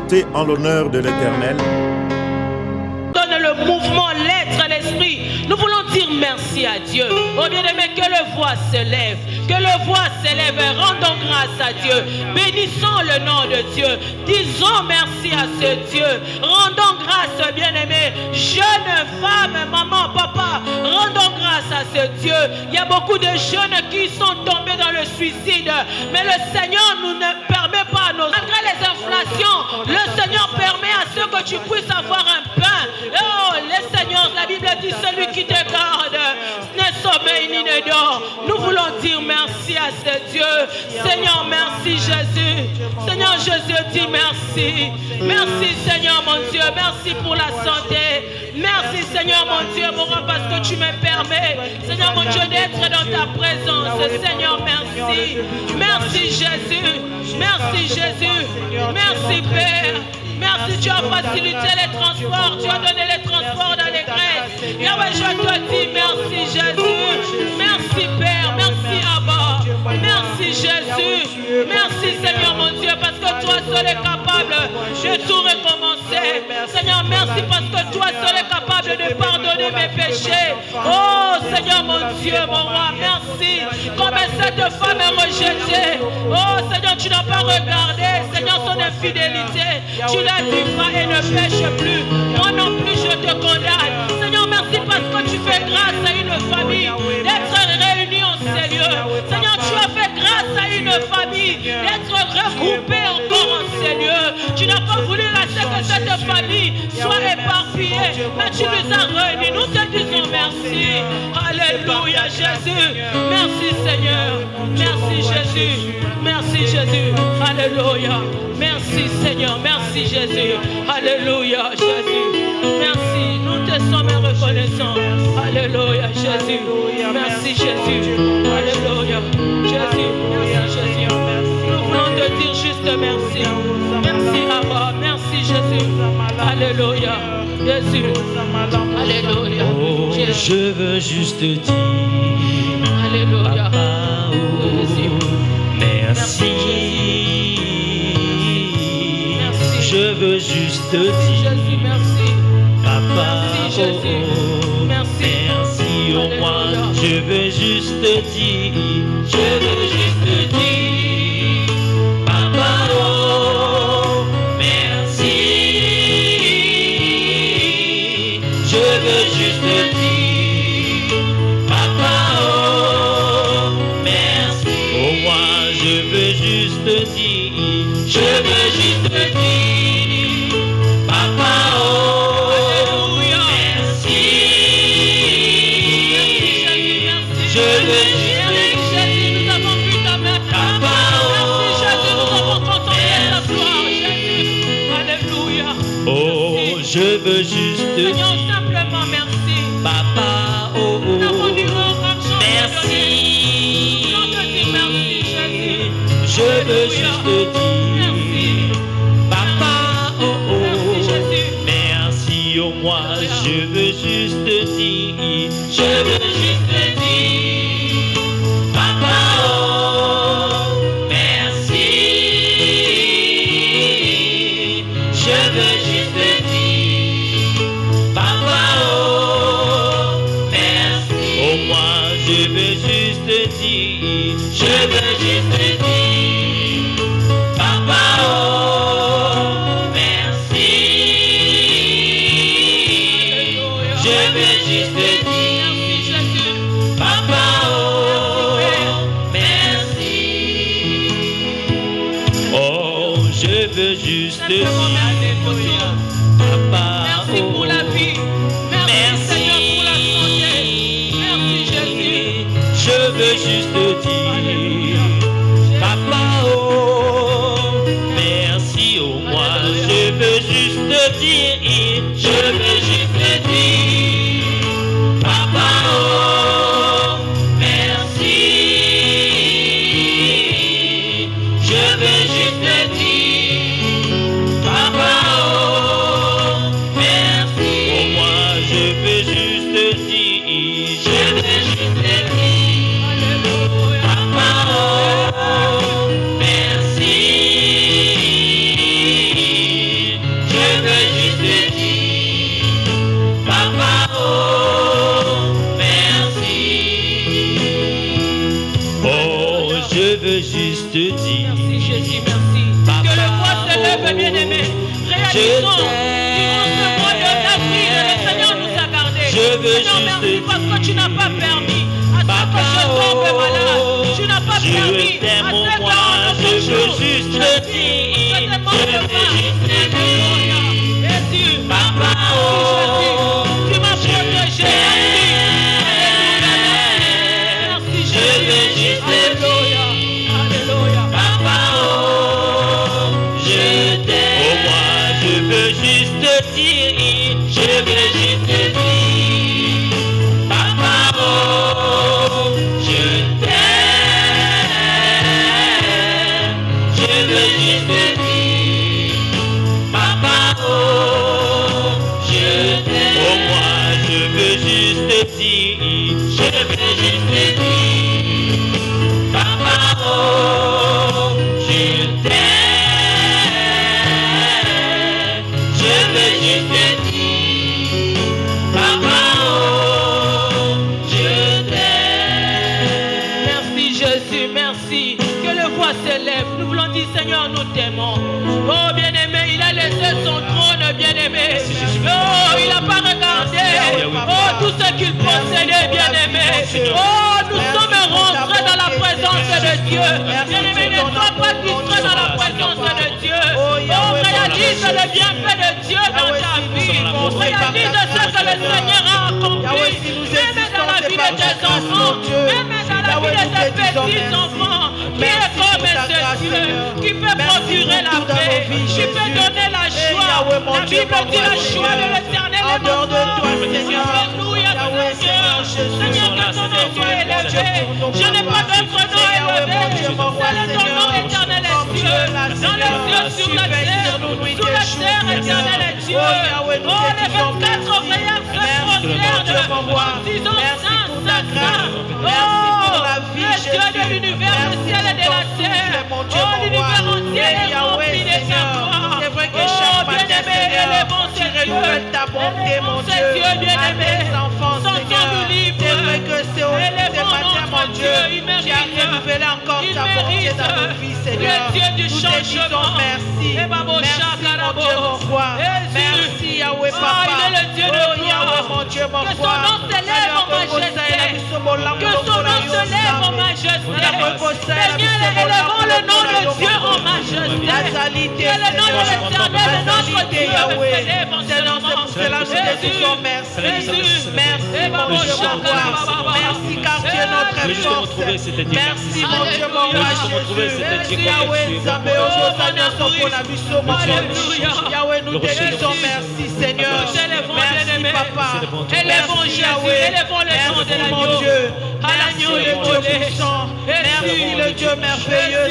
chanter en l'honneur de l'Éternel. Donne le mouvement, l'être, l'esprit. Nous voulons dire merci à Dieu. Oh bien-aimé, que le voix se lève. Que le voix s'élève. Rendons grâce à Dieu. Bénissons le nom de Dieu. Disons merci à ce Dieu. Rendons grâce, bien-aimé. Jeunes femmes, maman, papa, rendons grâce à ce Dieu. Il y a beaucoup de jeunes qui sont tombés dans le suicide. Mais le Seigneur nous ne permet pas, malgré les inflations, le Seigneur permet à ceux que tu puisses avoir un pain. Oh, le Seigneur, la Bible dit, celui qui te garde ne sommeille ni ne dort. Nous voulons dire merci à ce Dieu. Seigneur, merci Jésus. Seigneur Jésus, dis merci. Merci Seigneur mon Dieu. Merci pour la santé. Merci Seigneur mon Dieu, mon roi, parce que tu me permets, Seigneur mon Dieu, d'être dans ta présence. Seigneur, merci. Merci Jésus. Merci Jésus. Merci Père. Merci, tu as facilité les transports, tu as donné les transports dans les grèves. Yahweh, je te dis merci Jésus. Merci Père, merci Abba. Merci Jésus. Merci Seigneur mon Dieu, parce que toi seul est capable de tout recommencer. Seigneur, merci parce que toi seul est capable de pardonner mes péchés. Oh Seigneur mon Dieu, mon roi, merci. Comme cette femme est rejetée. Oh Seigneur, tu n'as pas regardé, Seigneur, son infidélité. Tu l'as dit, va et ne pêche plus. Moi non plus, je te condamne. Seigneur, merci parce que tu fais grâce à une famille d'être réunie en ces lieux. Seigneur, tu as fait grâce à une famille d'être regroupée encore en ces lieux. Tu n'as pas voulu laisser que cette famille soit éparpillée, mais tu nous as réunis. Nous te disons merci. Alléluia, Jésus. Merci, Seigneur. Merci, Jésus. Merci, Jésus. Alléluia. Merci, Seigneur. Merci, Jésus. Alléluia, Jésus. Merci. Nous te sommes reconnaissants. Alléluia, Jésus. Merci, Jésus. Alléluia. Jésus. Merci, Jésus. Nous voulons te dire juste merci. Merci, Abba. Merci, Jésus. Alléluia. Jésus. Alléluia. Oh, Jésus. je veux juste dire Alléluia. Papa, oh, merci. Merci. Je veux juste dire Jésus, merci. Papa, Merci, Jésus. oh, Merci. merci au Alléluia. moins. Je veux juste dire, je veux juste dire Papa, oh, merci. Je veux juste dire Papa, oh, merci. Au moins, je veux juste dire, je veux juste dire Papa, oh, merci. Je veux juste Jésus, nous avons vu ta main. Papa, Merci, Jésus, nous avons contemplé ta merci. gloire, Jésus. Alléluia. Oh, je veux juste Seigneur, dire simplement merci. Papa, oh, Nous n'avons ni or, argent, merci. ni donné. Nous te disons merci, Jésus. Je veux Alléluia. juste dire Merci. Papa, oh, Merci, Jésus. merci au moins. Je veux juste dire, je veux juste dire Papa, oh, merci. Je veux juste dire Papa, oh, merci. Au moins, je veux juste dire, je veux juste dire Papa, oh, merci. Je veux juste dire Merci, Jésus. Papa, oh, merci. Oh, je veux juste dire Simplement merci pour tout. Papa, Merci pour la vie. Merci, Seigneur, pour la santé. Merci, Jésus. Je veux juste dire Papa, oh, merci au moins. Je veux juste dire, je veux juste dire Papa, oh, merci. Je veux juste dire Papa, oh, merci. Au moins, je veux juste dire, je veux juste dire Alléluia. Papa, juste dire. Merci Jésus, merci. Que le voix se lève, bien-aimé. Réalisons, durant ce mois d'avril, le Seigneur nous a gardés. Seigneur, merci parce que tu n'as pas permis à ce que je tombe malade. Tu n'as pas permis à ce que je veux juste le dire. Je te demande Jésus, Papa, tu m'as protégé. Merci Jésus. je veux juste le dire. Alléluia. Papa, je t'aime. Oh, moi, je veux juste te dire. Je veux juste te dire. Papa, je t'aime. Je veux juste te dire. Papa, je t'aime. Oh, moi, je veux juste te dire. Je veux juste te dire. Papa, je t'aime. Je veux juste te dire. Papa, je t'aime. Merci Jésus, merci. Que le voix s'élève. Nous voulons dire Seigneur, nous t'aimons. Oh bien-aimé, il a laissé son trône, bien-aimé. Oh, il n'a pas regardé. Oh, tout ce qu'il possédait, bien-aimé. Oh, nous sommes rentrés dans la présence de Dieu. Bien-aimé, ne sois pas distrait dans la présence de Dieu. Oh, réalise le bienfait de Dieu dans ta vie. Réalise ce que le Seigneur a accompli. Même dans la vie de tes enfants. Même dans la vie de tes petits-enfants. Qui est comme ce Dieu, qui peut procurer la paix, qui peut donner la joie. La Bible dit la joie de l'Éternel est mon corps. Alléluia, Seigneur, que ton nom soit élevé. Je n'ai pas d'autre nom élevé. C'est le ton nom éternel est Dieu. Dans les cieux, sur la terre, sous la terre, éternel est Dieu. Oh, les 24 frères se prosternent en disant Saint, Saint, Saint. Oh, le Dieu de l'univers, le ciel et de la terre. Oh, l'univers entier est rempli de sa gloire. Oh, bien-aimé, élevons ce Dieu. Élevons ce Dieu, bien-aimé. Sentons-nous libres. Élevons notre Dieu. Il mérite. Il mérite. Le Dieu du changement. Merci, mon Dieu, mon roi. Merci, Yahweh, Papa. Il est le Dieu de gloire. Mon Dieu, mon Que son roi. nom s'élève en majesté. Que son nom s'élève en majesté. Seigneur, élevons le nom de Dieu en majesté. Que le nom de l'Éternel, notre Dieu, s'élève en ce moment. Jésus, Merci, mon Dieu, mon roi. Merci, car tu es notre force. Merci, mon Dieu, mon roi. Jésus, Yahweh, Zambéo, Seigneur, Yahweh, nous te disons merci, Seigneur. Merci, Papa. élevons Jésus, élevons le nom de l'agneau. L'agneau, le Dieu puissant. Merci, le Dieu merveilleux,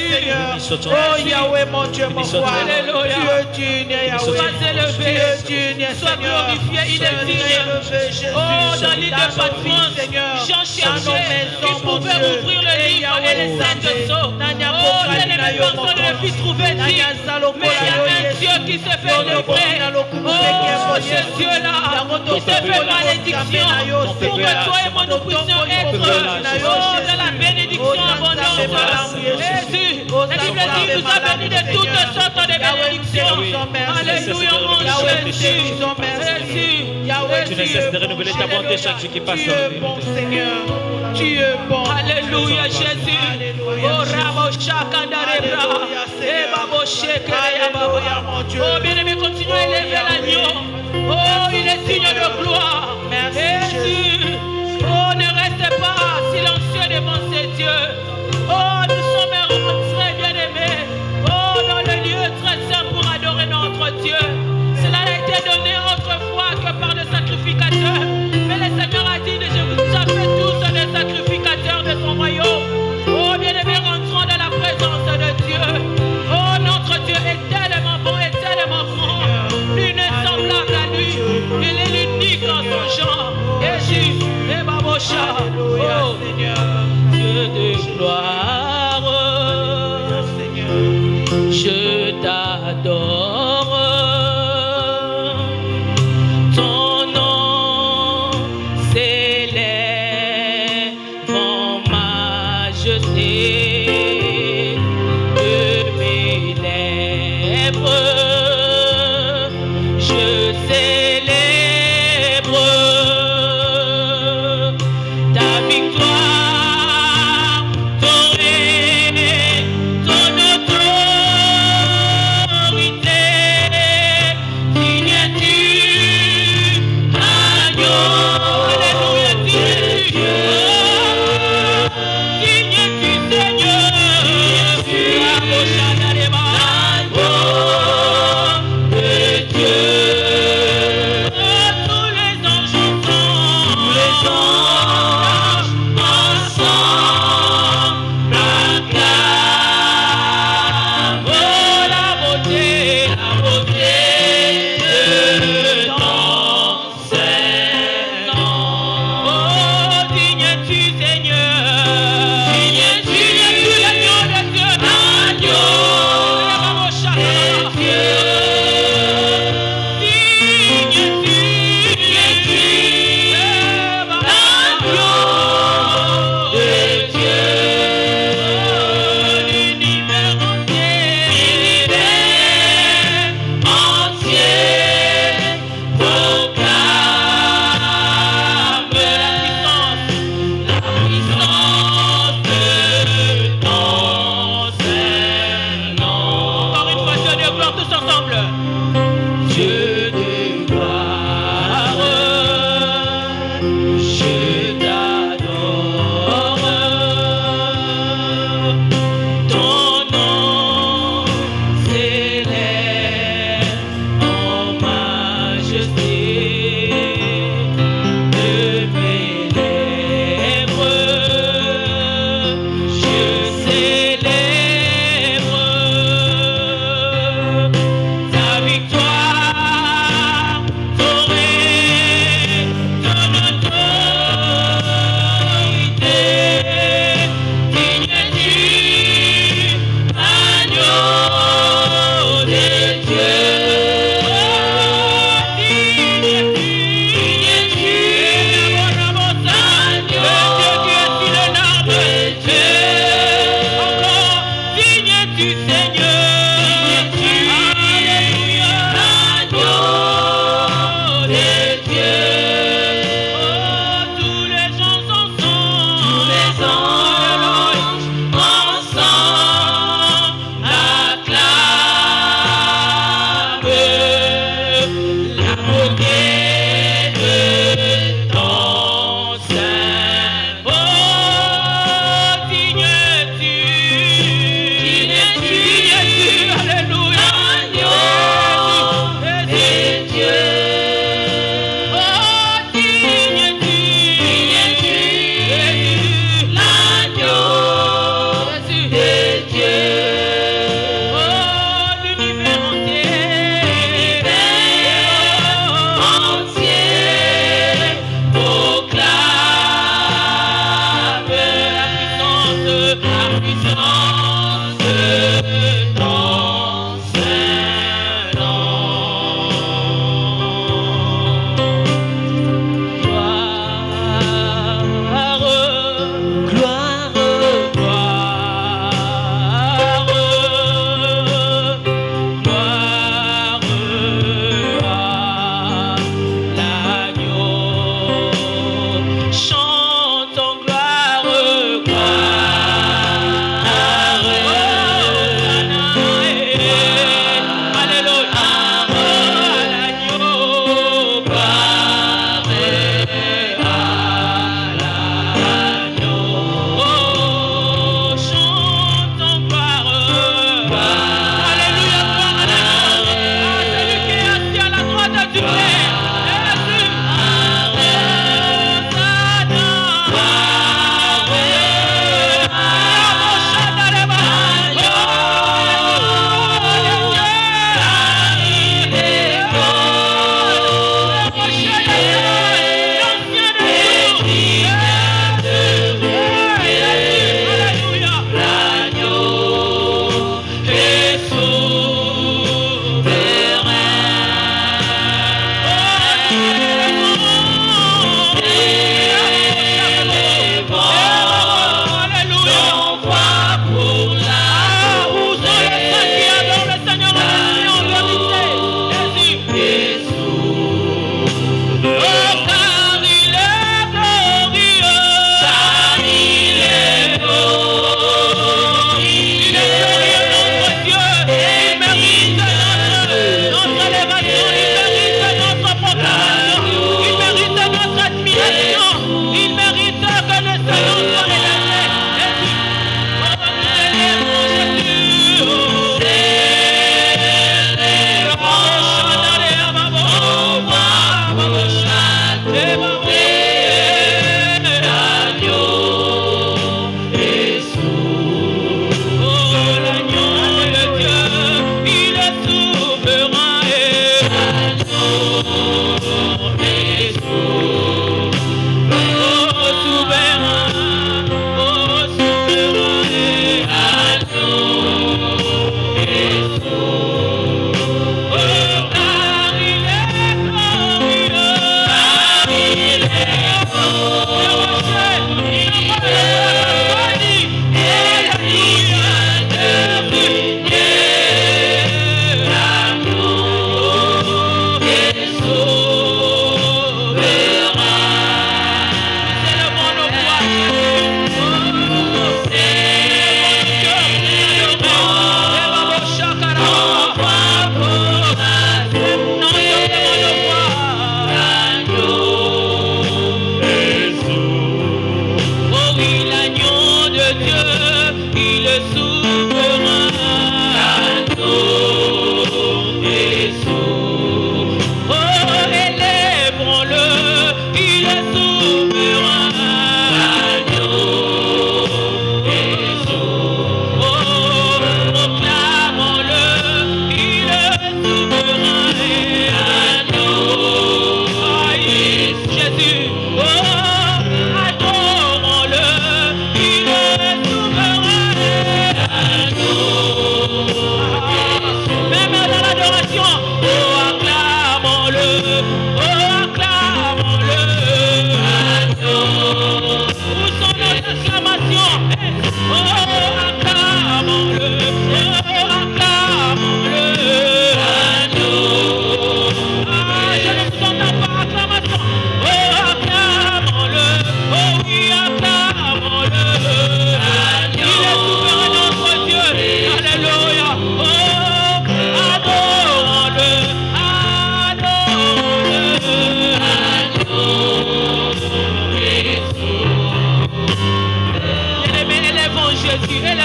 Seigneur. Oh Yahweh, mon Dieu, mon roi. Alléluia. Tu es digne, Yahweh. Sois élevé, tu es digne, sois Seigneur. glorifié, il est digne. Oh, dans l'île de Patmos, Jean cherchait qui pouvait ouvrir le livre et les saintes sceaux. Oh, bien-aimé, personne ne fit trouver digne. Mais il y a un Dieu qui s'est fait livrer. Oh, ce Dieu-là, qui s'est fait malédiction pour que toi et moi nous puissions être dans la bénédiction abondante. Jésus, la Bible dit qu'il nous a bénis de toutes sortes de bénédictions. Alléluia, mon Jésus. Jésus, Tu ne cesses de renouveler ta bonté chaque jour qui passe. Tu es bon, Seigneur. Tu es bon. Alléluia, Jésus. Oh, Rabo Shakandarebra. Eh, Babo Shekere, Babo. Oh, bien-aimé, continue à élever l'agneau. Oh, il est digne de gloire. Jésus. Oh, ne restez pas silencieux devant ces dieux. Oh, nous sommes rentrés, bien-aimés. Oh, dans le lieu très saint pour adorer notre Dieu. Cela a été donné autrefois que par le sacrificateur. Mais le Seigneur a dit, je vous ai fait tous des sacrificateurs de son royaume. Oh, bien-aimés, rentrons dans la présence de Dieu. Oh, notre Dieu est tellement bon et tellement grand. Lui n'est semblable à lui. Il est l'unique en son genre. Jésus, et Babosha. Oh, Dieu de gloire. Je t'adore. Ton nom s'élève en majesté.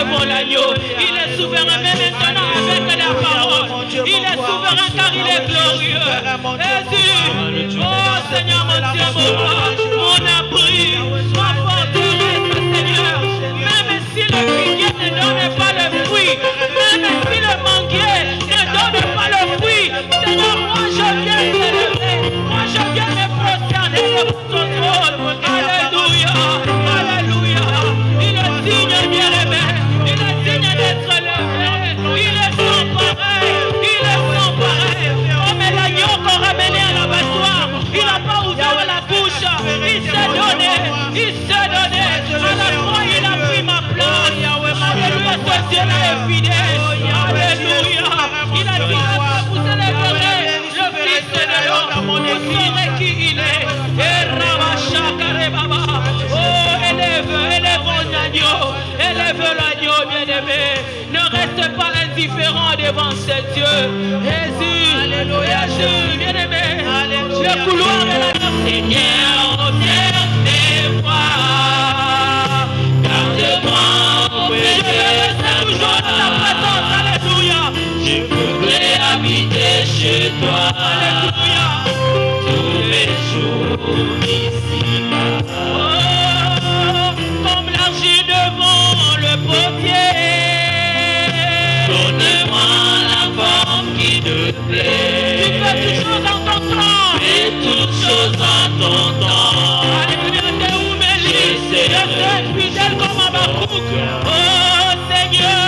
élevons l'agneau. Il est souverain, même maintenant avec la parole. Il est souverain car il est glorieux. Jésus, oh Seigneur, mon Dieu, mon roi, mon abri, ma forteresse, Seigneur. Même si le figuier ne donne pas le fruit, même si le manguier ne donne pas le fruit, Seigneur, moi je viens t'élever, moi je viens me prosterner devant ton trône. Alléluia, alléluia. Il est digne, bien-aimé, il est digne d'être élevé, il est sans pareil, il est sans pareil. Comme l'agneau qu'on ramenait à l'abattoir, il n'a pas ouvert la bouche, il s'est donné, il s'est donné. À la croix, il a pris ma place. Alléluia, ce Dieu-là est fidèle. Alléluia. Il a dit, vous élèverez le Fils de l'homme, vous saurez qui il est. Et Rabachakare Baba. Oh, élève l'agneau, élève l'agneau, bien-aimé. Ne reste pas indifférent devant ce Dieu. Jésus, Jésus, bien-aimé. Le couloir de la Seigneur, observe mes voies. Garde-moi auprès de ta présence. Alléluia. Je voudrais habiter chez toi. Alléluia. Tous les jours ici-bas. Oh, comme l'argile devant le potier. Donne-moi la forme qui te plaît. Tu fais toutes choses en ton temps. Fais toutes choses en ton temps. Alléluia, t'es où, Mélie? Je suis fidèle comme Habakkuk. Oh, Seigneur,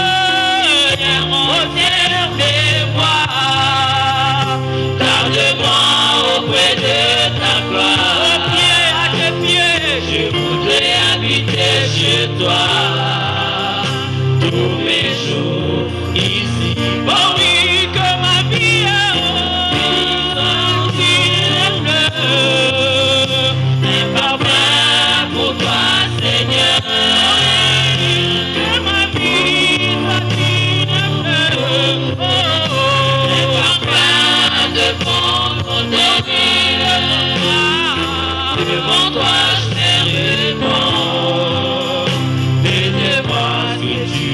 observe mes voies. Garde-moi auprès de ta gloire. Au pied, à tes pieds. Je voudrais habiter chez toi tous mes jours ici. Oh oui, que ma vie est un parfum pour toi, Seigneur. que ma vie soit Un parfum devant ton devant toi, je me répands. Et devant ce que tu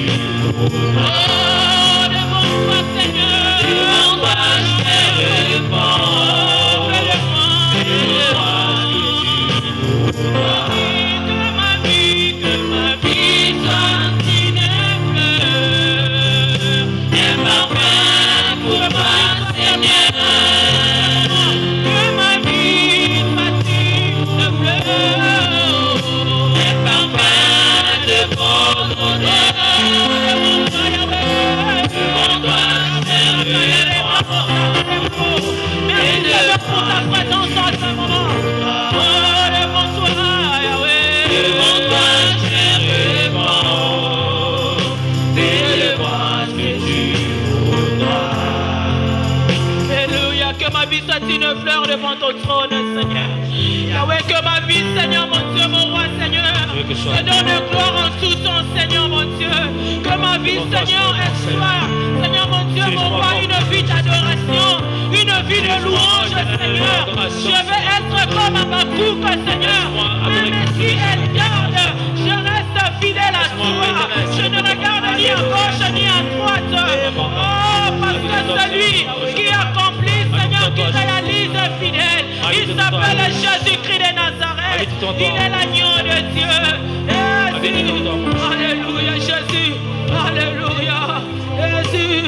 voudras. Oh, devant toi, Seigneur. Devant toi, je me répands. Et devant ce que tu voudras. Que ma vie soit une fleur. Un parfum pour toi, Seigneur. Que ma vie soit une fleur. Un parfum devant ton devant toi, je me répands. Merci Seigneur pour ta présence en ce moment. Oh, devant toi, Yahweh. Devant toi, je me répands. Et devant ce que tu voudras. Alléluia, que ma vie soit une fleur devant ton trône, Seigneur. Yahweh, que ma vie, Seigneur, mon Dieu, mon roi, Seigneur, te donne gloire en tout ton Seigneur, mon Dieu. Que ma vie, Seigneur, soit, Seigneur, mon Dieu, mon roi, une vie d'adoration, une vie de louange, Seigneur. Je veux être comme Habakkuk, Seigneur. Même si elle garde, je reste fidèle à toi. Je ne regarde ni à gauche ni à droite. Oh, parce que celui qui accomplit, Seigneur, qui réalise fidèle, il s'appelle Jésus-Christ de Nazareth. Il est l'agneau de Dieu. Jésus. Alléluia, Jésus. Alléluia. Jésus.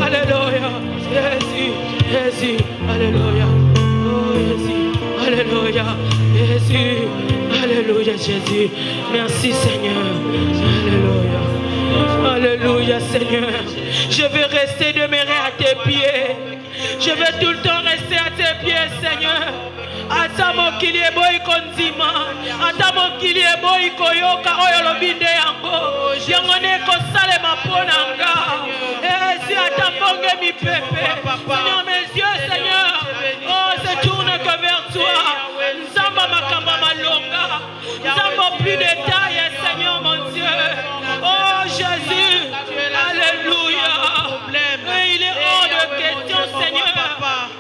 Alléluia. Jésus. Jésus. Alléluia. Oh, Jésus. Alléluia. Jésus. Alléluia, Jésus. Merci, Seigneur. Alléluia. Alléluia, Seigneur. Je veux rester demeuré à tes pieds. Je veux tout le temps rester à tes pieds, Seigneur. Ata mokili boy kondima, ata mokili boy koyoka oyo lobinde yango, yango ne kosale maponanga. Si ata bonge mi pepe, Seigneur mes yeux, Seigneur, oh se tourne que vers toi. Nzamba makamba malonga, nzamba plus de taille, Seigneur mon Dieu. Oh Jésus, alléluia. Et il est hors de question, Seigneur.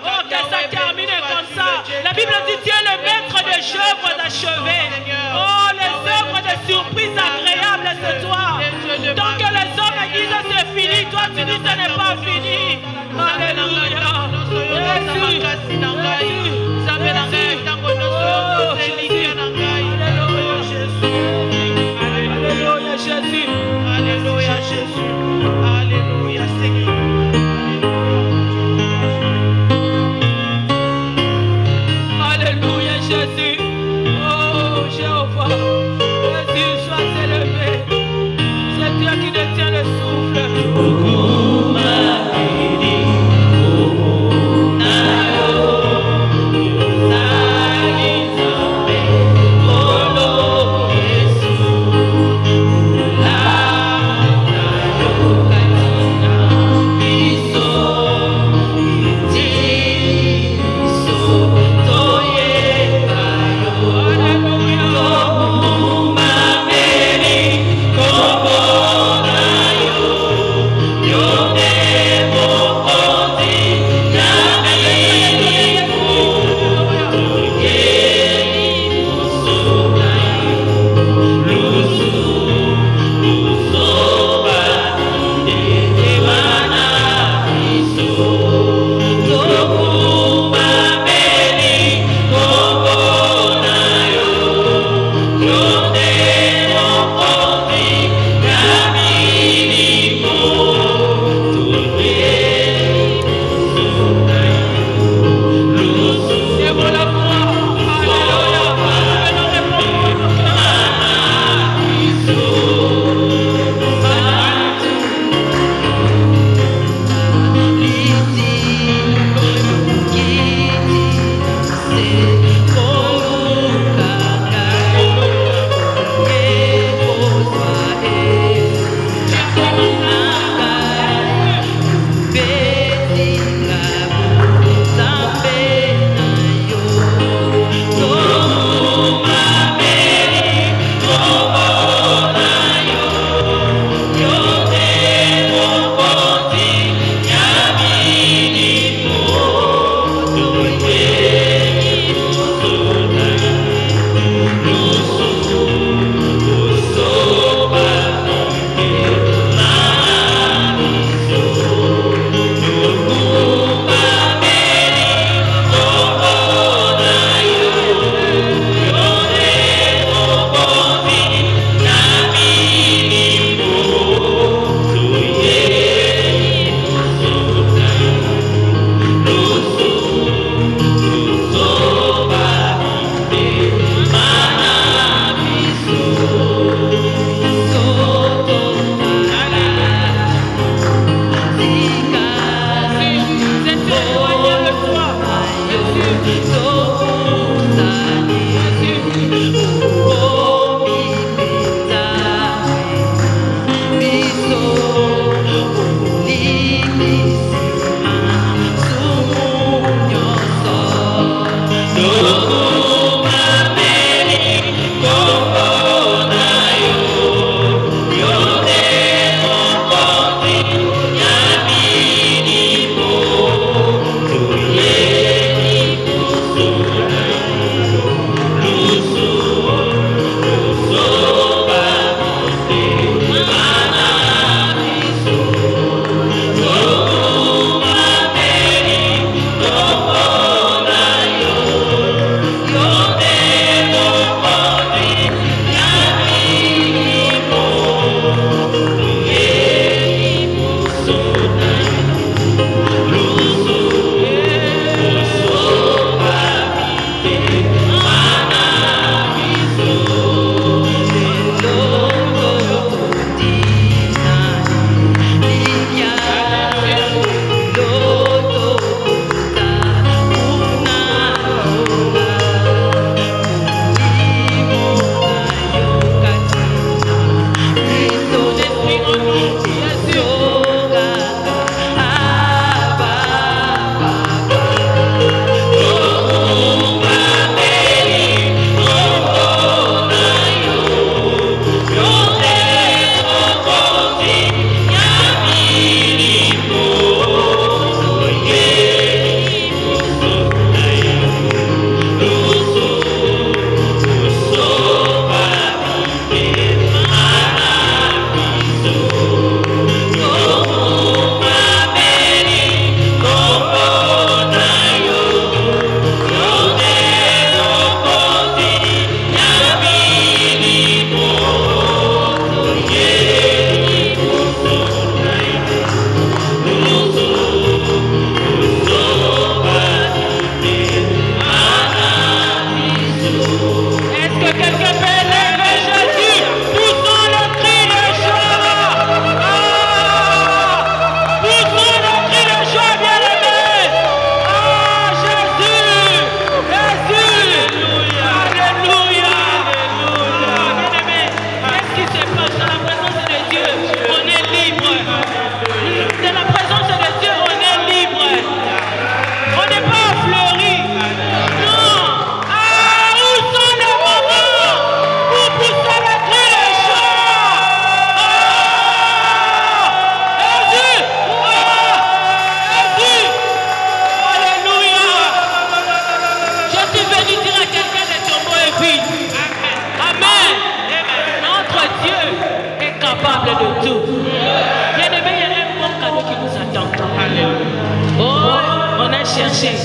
Oh que ça termine comme ça. La Bible dit Dieu est le maître des œuvres achevées. Oh, les œuvres de surprise agréables, c'est toi. Tant que ce n'est pas fini. Alléluia. Alléluia Jésus. Alléluia Jésus. Alléluia Seigneur. Alléluia Jésus. Oh Jéhovah. Jésus, sois élevé. C'est Dieu qui détient le souffle. Nalo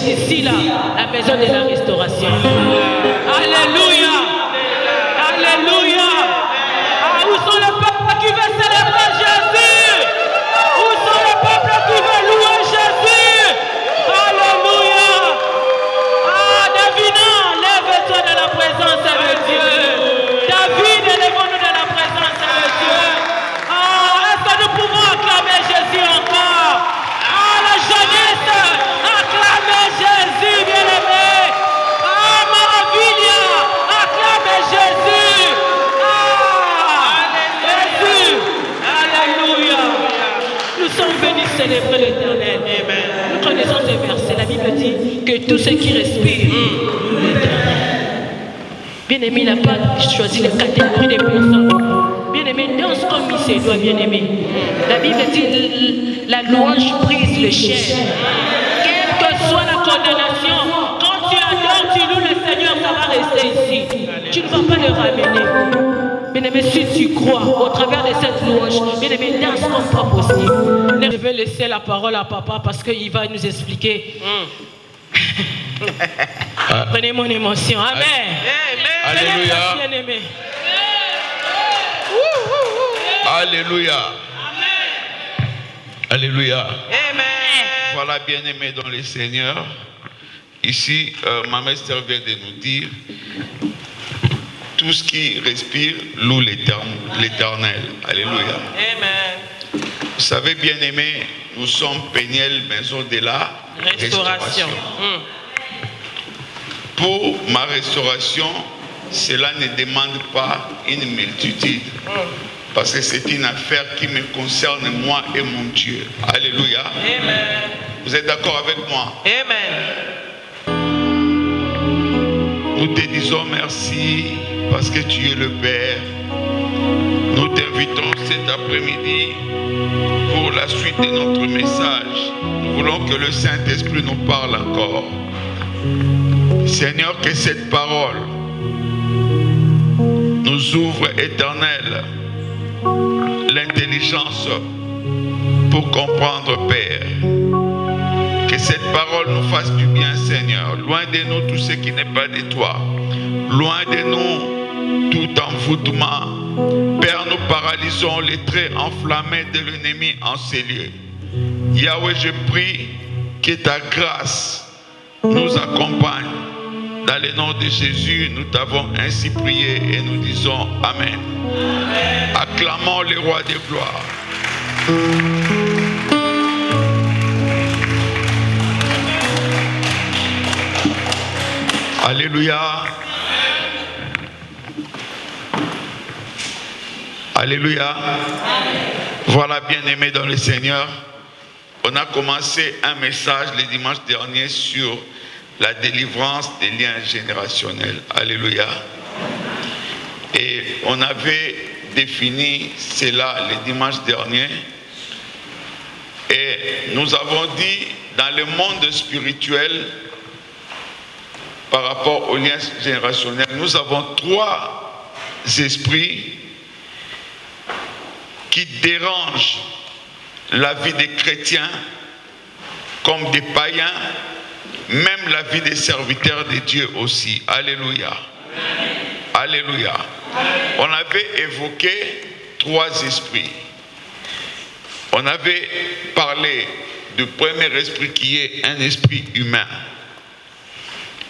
ici là, la maison de la restauration. Alléluia. Alléluia. Ah, où sont les peuples qui veulent célébrer Jésus? Où sont les peuples qui veulent louer Jésus? Alléluia. Ah, David, lève-toi de la présence de Dieu. David, élevons-nous de la présence de Dieu. Ah, est-ce que nous pouvons acclamer Jésus encore? Ah, la jeunesse, acclamez Jésus, bien-aimé. Ah, Maravilia, acclamez Jésus. Ah, Jésus. Alléluia. Nous sommes venus célébrer l'Éternel. Nous connaissons ce verset. La Bible dit que tous ceux qui respirent, bien-aimé, il n'a pas choisi les catégories des personnes. Bien-aimé, danse comme il se doit, bien-aimé. La Bible dit la louange brise le chêne. Quelle que soit la condamnation, quand tu adores, tu loues le Seigneur, ça va rester ici. Tu ne vas pas le ramener. Bien-aimé, si tu crois au travers de cette louange, bien-aimé, danse comme pas possible. Je vais laisser la parole à papa parce qu'il va nous expliquer. Prenez mon émotion. Amen. Alléluia. Bien-aimé. Alléluia. Alléluia. Amen. Voilà, bien-aimés dans le Seigneur. Ici, ma mère vient de nous dire, tout ce qui respire loue l'Éternel. Alléluia. Amen. Vous savez, bien-aimés, nous sommes Péniel, maison de la restauration. Pour ma restauration, cela ne demande pas une multitude. Parce que c'est une affaire qui me concerne moi et mon Dieu. Alléluia. Amen. Vous êtes d'accord avec moi? Amen. Nous te disons merci parce que tu es le Père. Nous t'invitons cet après-midi pour la suite de notre message. Nous voulons que le Saint-Esprit nous parle encore. Seigneur, que cette parole nous ouvre, Éternel, l'intelligence pour comprendre, Père. Que cette parole nous fasse du bien, Seigneur. Loin de nous tout ce qui n'est pas de toi. Loin de nous tout envoûtement. Père, nous paralysons les traits enflammés de l'ennemi en ces lieux. Yahweh, je prie que ta grâce nous accompagne. Dans le nom de Jésus, nous t'avons ainsi prié et nous disons Amen. Amen. Acclamons le roi des gloires. Alléluia. Alléluia. Voilà, bien-aimés dans le Seigneur, on a commencé un message le dimanche dernier sur la délivrance des liens générationnels. Alléluia. Et on avait défini cela le dimanche dernier. Et nous avons dit, dans le monde spirituel, par rapport aux liens générationnels, nous avons 3 esprits qui dérangent la vie des chrétiens comme des païens, même la vie des serviteurs de Dieu aussi. Alléluia. Alléluia. On avait évoqué 3 esprits. On avait parlé du premier esprit qui est un esprit humain.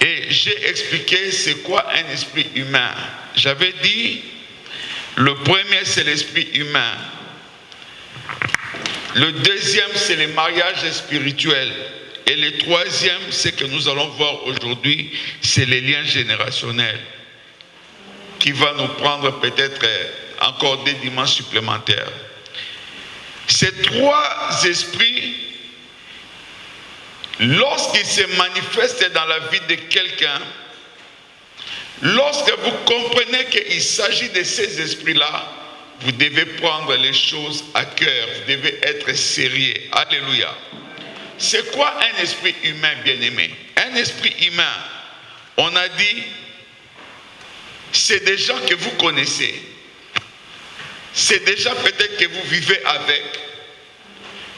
Et j'ai expliqué c'est quoi un esprit humain. J'avais dit, le premier c'est l'esprit humain. Le deuxième c'est le mariage spirituel. Et le troisième, c'est que nous allons voir aujourd'hui, c'est les liens générationnels qui va nous prendre peut-être encore des dimanches supplémentaires. Ces 3 esprits, lorsqu'ils se manifestent dans la vie de quelqu'un, lorsque vous comprenez qu'il s'agit de ces esprits-là, vous devez prendre les choses à cœur, vous devez être sérieux. Alléluia. C'est quoi un esprit humain, bien-aimé? Un esprit humain, on a dit, c'est des gens que vous connaissez. C'est des gens peut-être que vous vivez avec.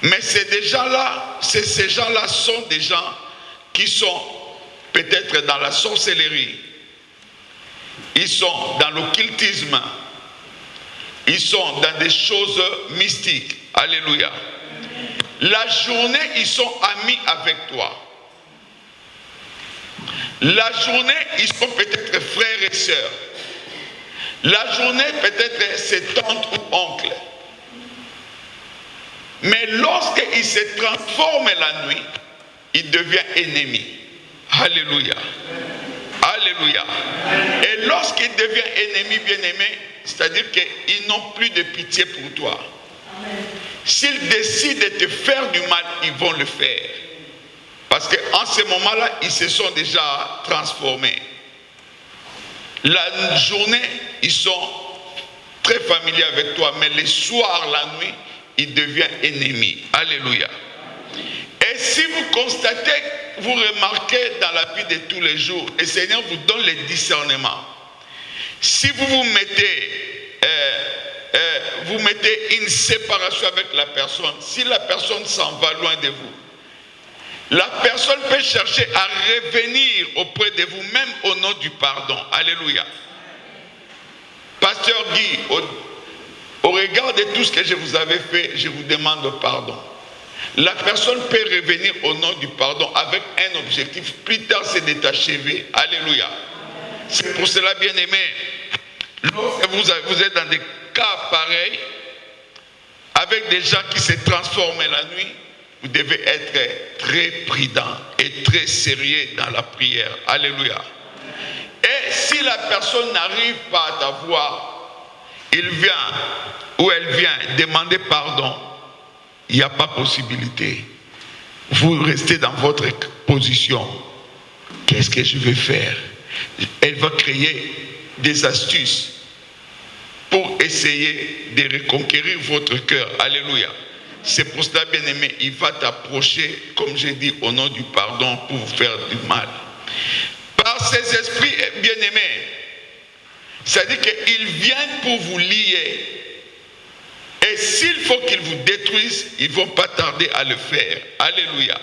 Mais ces gens-là sont des gens qui sont peut-être dans la sorcellerie, ils sont dans l'occultisme, ils sont dans des choses mystiques. Alléluia. La journée, ils sont amis avec toi. La journée, ils sont peut-être frères et sœurs. La journée, peut-être c'est tante ou oncle. Mais lorsqu'il se transforme la nuit, il devient ennemi. Alléluia. Alléluia. Et lorsqu'il devient ennemi, bien-aimé, c'est-à-dire qu'ils n'ont plus de pitié pour toi. S'ils décident de te faire du mal, ils vont le faire. Parce qu'en ce moment-là, ils se sont déjà transformés. La journée, ils sont très familiers avec toi, mais le soir, la nuit, ils deviennent ennemis. Alléluia. Et si vous constatez, vous remarquez dans la vie de tous les jours, le Seigneur vous donne le discernement. Si vous vous mettez une séparation avec la personne, si la personne s'en va loin de vous, la personne peut chercher à revenir auprès de vous, même au nom du pardon. Alléluia. Pasteur Guy, au regard de tout ce que je vous avais fait, je vous demande pardon. La personne peut revenir au nom du pardon avec un objectif. Plus tard, c'est de t'achever. Alléluia. C'est pour cela, bien-aimé, lorsque vous êtes dans des cas pareils, avec des gens qui se transforment la nuit, vous devez être très prudent et très sérieux dans la prière. Alléluia. Et si la personne n'arrive pas à t'avoir, il vient ou elle vient demander pardon, il n'y a pas possibilité. Vous restez dans votre position. Qu'est-ce que je vais faire? Elle va créer des astuces pour essayer de reconquérir votre cœur. Alléluia. C'est pour cela, bien-aimé, il va t'approcher, comme j'ai dit, au nom du pardon pour vous faire du mal. Par ces esprits, bien-aimés, c'est-à-dire qu'ils viennent pour vous lier. Et s'il faut qu'ils vous détruisent, ils ne vont pas tarder à le faire. Alléluia.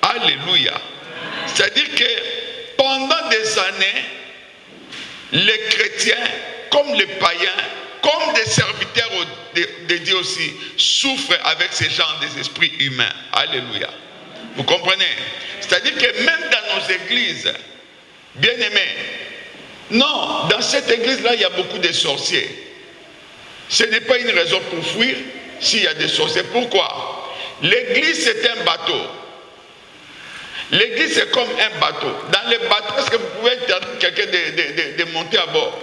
Alléluia. C'est-à-dire que pendant des années, les chrétiens, comme les païens, comme des serviteurs de Dieu aussi, souffrent avec ces genres des esprits humains. Alléluia. Vous comprenez? C'est-à-dire que même dans nos églises, bien-aimés, non, dans cette église-là, il y a beaucoup de sorciers. Ce n'est pas une raison pour fuir s'il y a des sorciers. Pourquoi? L'église, c'est un bateau. L'église, c'est comme un bateau. Dans le bateau, est-ce que vous pouvez interdire quelqu'un de monter à bord?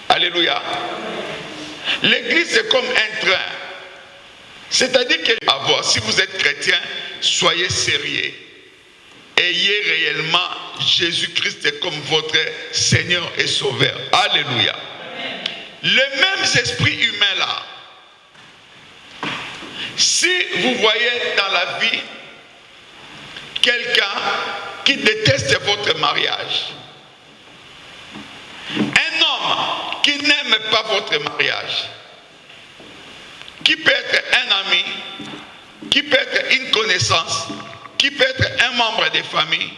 Alléluia. L'église, c'est comme un train. C'est-à-dire que, si vous êtes chrétien, soyez sérieux. Ayez réellement Jésus-Christ comme votre Seigneur et Sauveur. Alléluia. Le même esprit humain là, si vous voyez dans la vie quelqu'un qui déteste votre mariage, un homme qui n'aime pas votre mariage, qui peut être un ami, qui peut être une connaissance, qui peut être un membre de famille,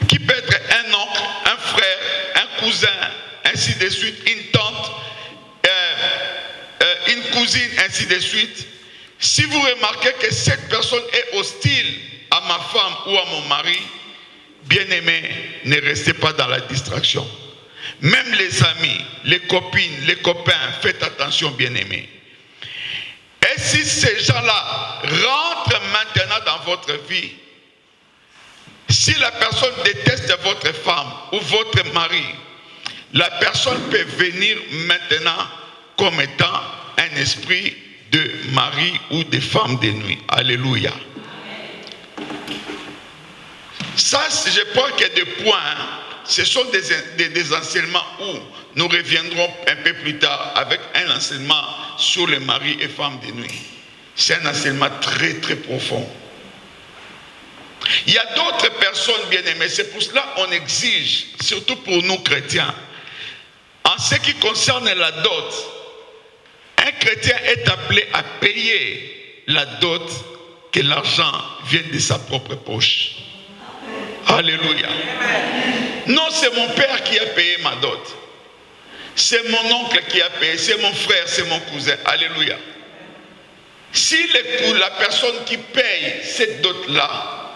qui peut être un oncle, un frère, un cousin, ainsi de suite, une tante, une cousine, ainsi de suite. Si vous remarquez que cette personne est hostile à ma femme ou à mon mari, bien-aimé, ne restez pas dans la distraction. Même les amis, les copines, les copains, faites attention, bien-aimés. Et si ces gens-là rentrent maintenant dans votre vie, si la personne déteste votre femme ou votre mari, la personne peut venir maintenant comme étant un esprit de mari ou de femme de nuit. Alléluia. Ça, je crois qu'il y a des points, ce sont des enseignements où nous reviendrons un peu plus tard avec un enseignement sur les maris et femmes de nuit. C'est un enseignement très très profond. Il y a d'autres personnes bien-aimées, c'est pour cela qu'on exige, surtout pour nous chrétiens, en ce qui concerne la dot, un chrétien est appelé à payer la dot que l'argent vienne de sa propre poche. Alléluia. Non, c'est mon père qui a payé ma dot. C'est mon oncle qui a payé, c'est mon frère, c'est mon cousin. Alléluia. Si la personne qui paye cette dot-là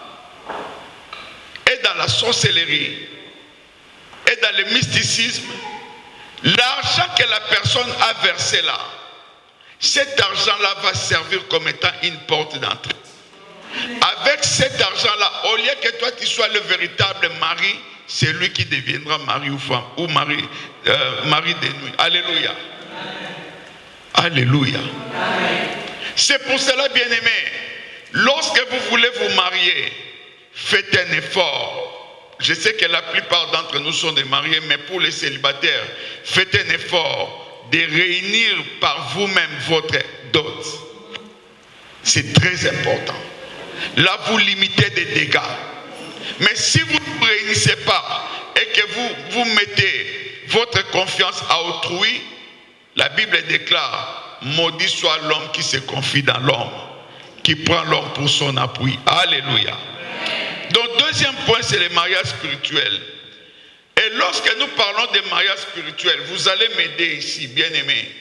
est dans la sorcellerie, est dans le mysticisme, l'argent que la personne a versé là, cet argent-là va servir comme étant une porte d'entrée. Avec cet argent-là, au lieu que toi tu sois le véritable mari, c'est lui qui deviendra mari ou femme, ou mari de nuit. Alléluia. Alléluia. C'est pour cela, bien-aimé, lorsque vous voulez vous marier, faites un effort. Je sais que la plupart d'entre nous sont des mariés, mais pour les célibataires, faites un effort de réunir par vous-même votre dot. C'est très important. Là, vous limitez des dégâts. Mais si vous ne vous réunissez pas et que vous mettez votre confiance à autrui, la Bible déclare, maudit soit l'homme qui se confie dans l'homme, qui prend l'homme pour son appui. Alléluia. Donc, deuxième point, c'est les mariages spirituels. Et lorsque nous parlons des mariages spirituels, vous allez m'aider ici, bien-aimés.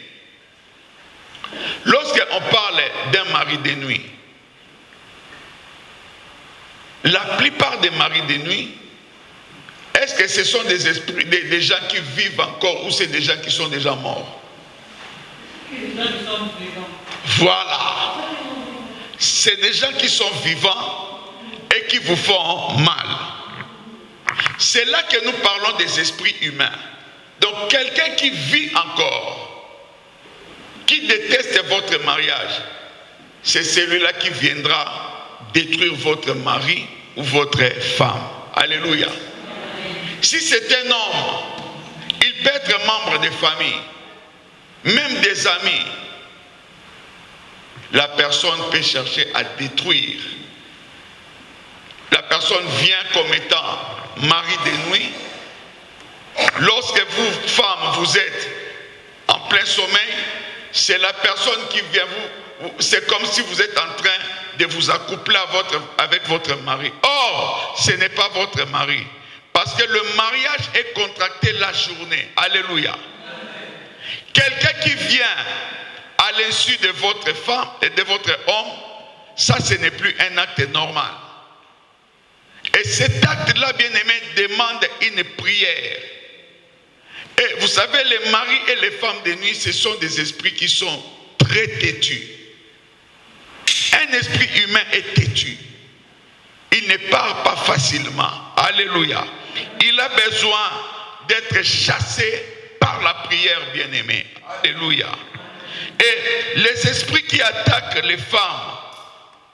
Lorsqu'on parle d'un mari de nuit, la plupart des maris de nuit, est-ce que ce sont des esprits, des gens qui vivent encore ou c'est des gens qui sont déjà morts? Voilà. C'est des gens qui sont vivants et qui vous font mal. C'est là que nous parlons des esprits humains. Donc quelqu'un qui vit encore, qui déteste votre mariage, c'est celui-là qui viendra détruire votre mari ou votre femme. Alléluia. Si c'est un homme, il peut être membre de famille, même des amis. La personne peut chercher à détruire. La personne vient comme étant mari de nuit. Lorsque vous, femmes, vous êtes en plein sommeil, c'est la personne qui vient c'est comme si vous êtes en train de vous accoupler avec votre mari. Or, ce n'est pas votre mari. Parce que le mariage est contracté la journée. Alléluia. Quelqu'un qui vient à l'insu de votre femme et de votre homme, ça ce n'est plus un acte normal. Et cet acte-là, bien-aimé, demande une prière. Et vous savez, les maris et les femmes de nuit, ce sont des esprits qui sont très têtus. Un esprit humain est têtu. Il ne parle pas facilement. Alléluia. Il a besoin d'être chassé par la prière, bien-aimé. Alléluia. Et les esprits qui attaquent les femmes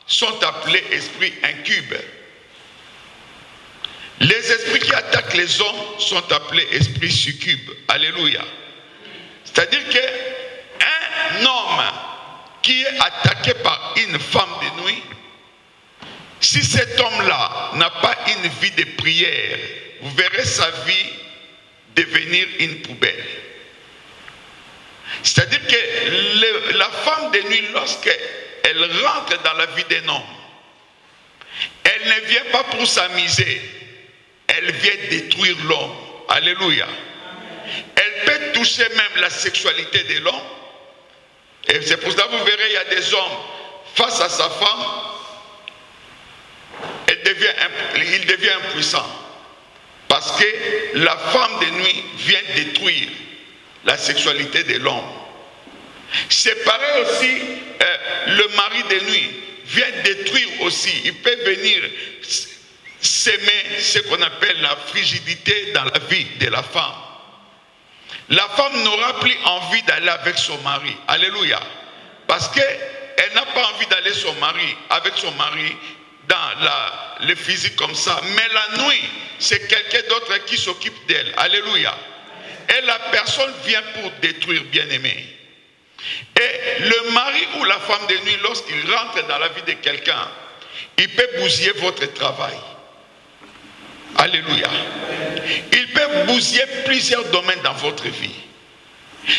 sont appelés esprits incubes. Les esprits qui attaquent les hommes sont appelés esprits succubes. Alléluia. C'est-à-dire qu'un homme qui est attaqué par une femme de nuit, si cet homme-là n'a pas une vie de prière, vous verrez sa vie devenir une poubelle. C'est-à-dire que la femme de nuit, lorsqu'elle rentre dans la vie d'un homme, elle ne vient pas pour s'amuser, elle vient détruire l'homme. Alléluia. Elle peut toucher même la sexualité de l'homme. Et c'est pour ça que vous verrez, il y a des hommes face à sa femme, il devient impuissant. Parce que la femme de nuit vient détruire la sexualité de l'homme. C'est pareil aussi, le mari de nuit vient détruire aussi. Il peut venir s'aimer ce qu'on appelle la frigidité dans la vie de la femme. La femme n'aura plus envie d'aller avec son mari. Alléluia. Parce qu'elle n'a pas envie d'aller avec son mari dans le physique comme ça. Mais la nuit, c'est quelqu'un d'autre qui s'occupe d'elle. Alléluia. Et la personne vient pour détruire, bien-aimé. Et le mari ou la femme de nuit, lorsqu'il rentre dans la vie de quelqu'un, il peut bousiller votre travail. Alléluia. Il peut bousiller plusieurs domaines dans votre vie.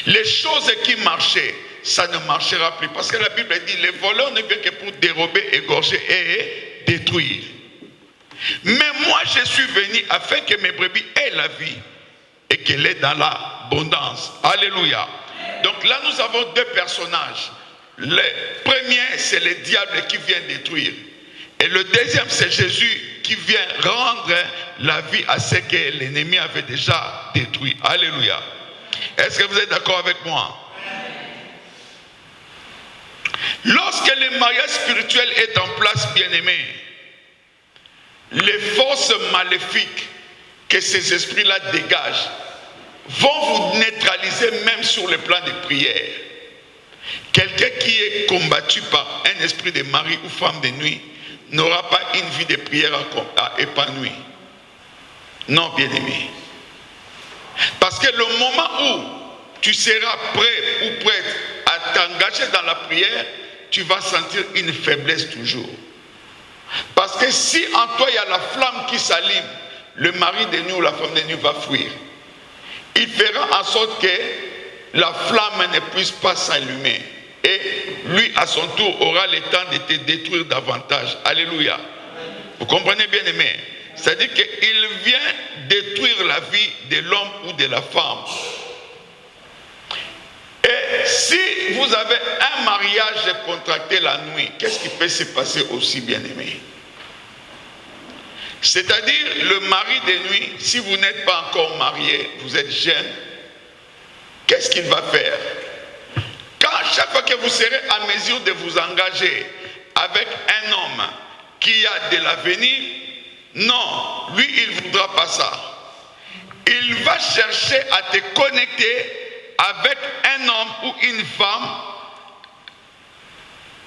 Les choses qui marchaient, ça ne marchera plus. Parce que la Bible dit, les voleurs ne viennent que pour dérober, égorger et détruire. Mais moi, je suis venu afin que mes brebis aient la vie et qu'elle est dans l'abondance. Alléluia. Donc là, nous avons deux personnages. Le premier, c'est le diable qui vient détruire. Et le deuxième, c'est Jésus qui vient rendre la vie à ce que l'ennemi avait déjà détruit. Alléluia. Est-ce que vous êtes d'accord avec moi? Lorsque le mariage spirituel est en place, bien-aimés, les forces maléfiques que ces esprits-là dégagent vont vous neutraliser même sur le plan de prière. Quelqu'un qui est combattu par un esprit de mari ou femme de nuit n'aura pas une vie de prière à épanouir. Non, bien-aimé. Parce que le moment où tu seras prêt ou prête à t'engager dans la prière, tu vas sentir une faiblesse toujours. Parce que si en toi il y a la flamme qui s'allume, le mari de nuit ou la femme de nuit va fuir. Il fera en sorte que la flamme ne puisse pas s'allumer. Et lui, à son tour, aura le temps de te détruire davantage. Alléluia. Vous comprenez, bien aimé? C'est-à-dire qu'il vient détruire la vie de l'homme ou de la femme. Et si vous avez un mariage contracté la nuit, qu'est-ce qui peut se passer aussi, bien aimé? C'est-à-dire, le mari de nuit, si vous n'êtes pas encore marié, vous êtes jeune, qu'est-ce qu'il va faire? Quand chaque fois que vous serez en mesure de vous engager avec un homme qui a de l'avenir, non, lui, il ne voudra pas ça. Il va chercher à te connecter avec un homme ou une femme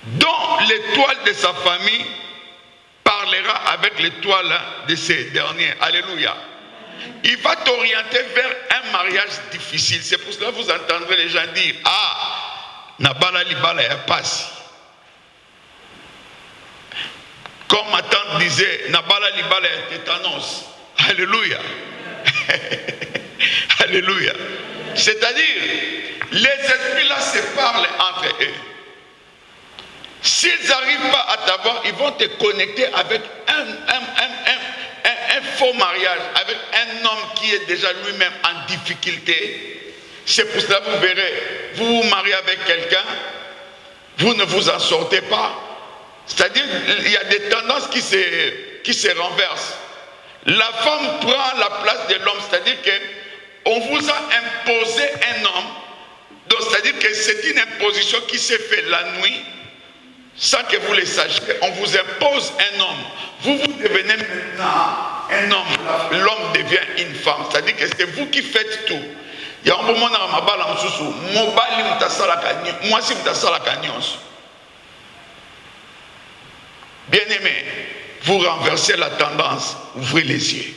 dont l'étoile de sa famille parlera avec l'étoile de ces derniers. Alléluia. Il va t'orienter vers un mariage difficile. C'est pour cela que vous entendrez les gens dire, ah, Nabala Libala ya passe. Comme ma tante disait, Nabala Libala ya tétanos. Alléluia. Alléluia. C'est-à-dire, les esprits-là se parlent entre eux. S'ils n'arrivent pas à t'avoir, ils vont te connecter avec un faux mariage, avec un homme qui est déjà lui-même en difficulté. C'est pour cela que vous verrez, vous vous mariez avec quelqu'un, vous ne vous en sortez pas. C'est-à-dire, il y a des tendances qui se renversent. La femme prend la place de l'homme, c'est-à-dire qu'on vous a imposé un homme. Donc, c'est-à-dire que c'est une imposition qui s'est faite la nuit, sans que vous le sachiez. On vous impose un homme. Vous devenez maintenant un homme. L'homme devient une femme. C'est-à-dire que c'est vous qui faites tout. Il y a un moment dans ma balle en sous-sous. Moi, si vous avez bien aimé, vous renversez la tendance. Ouvrez les yeux.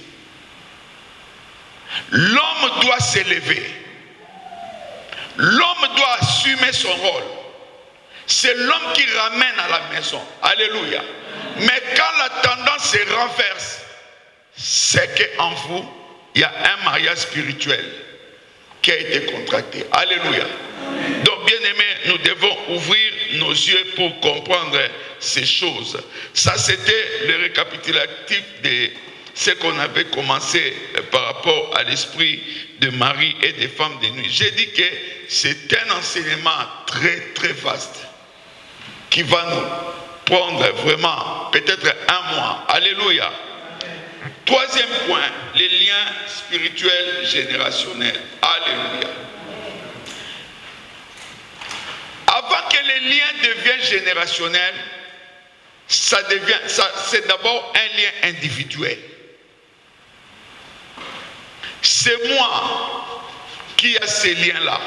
L'homme doit s'élever. L'homme doit assumer son rôle. C'est l'homme qui ramène à la maison. Alléluia. Mais quand la tendance se renverse, c'est qu'en vous, il y a un mariage spirituel qui a été contracté. Alléluia. Donc, bien aimé, nous devons ouvrir nos yeux pour comprendre ces choses. Ça, c'était le récapitulatif de ce qu'on avait commencé par rapport à l'esprit de Marie et des femmes de nuit. J'ai dit que c'est un enseignement très, très vaste qui va nous prendre vraiment peut-être un mois. Alléluia. Troisième point, les liens spirituels générationnels. Alléluia. Avant que les liens deviennent générationnels, c'est d'abord un lien individuel. C'est moi qui ai ces liens-là.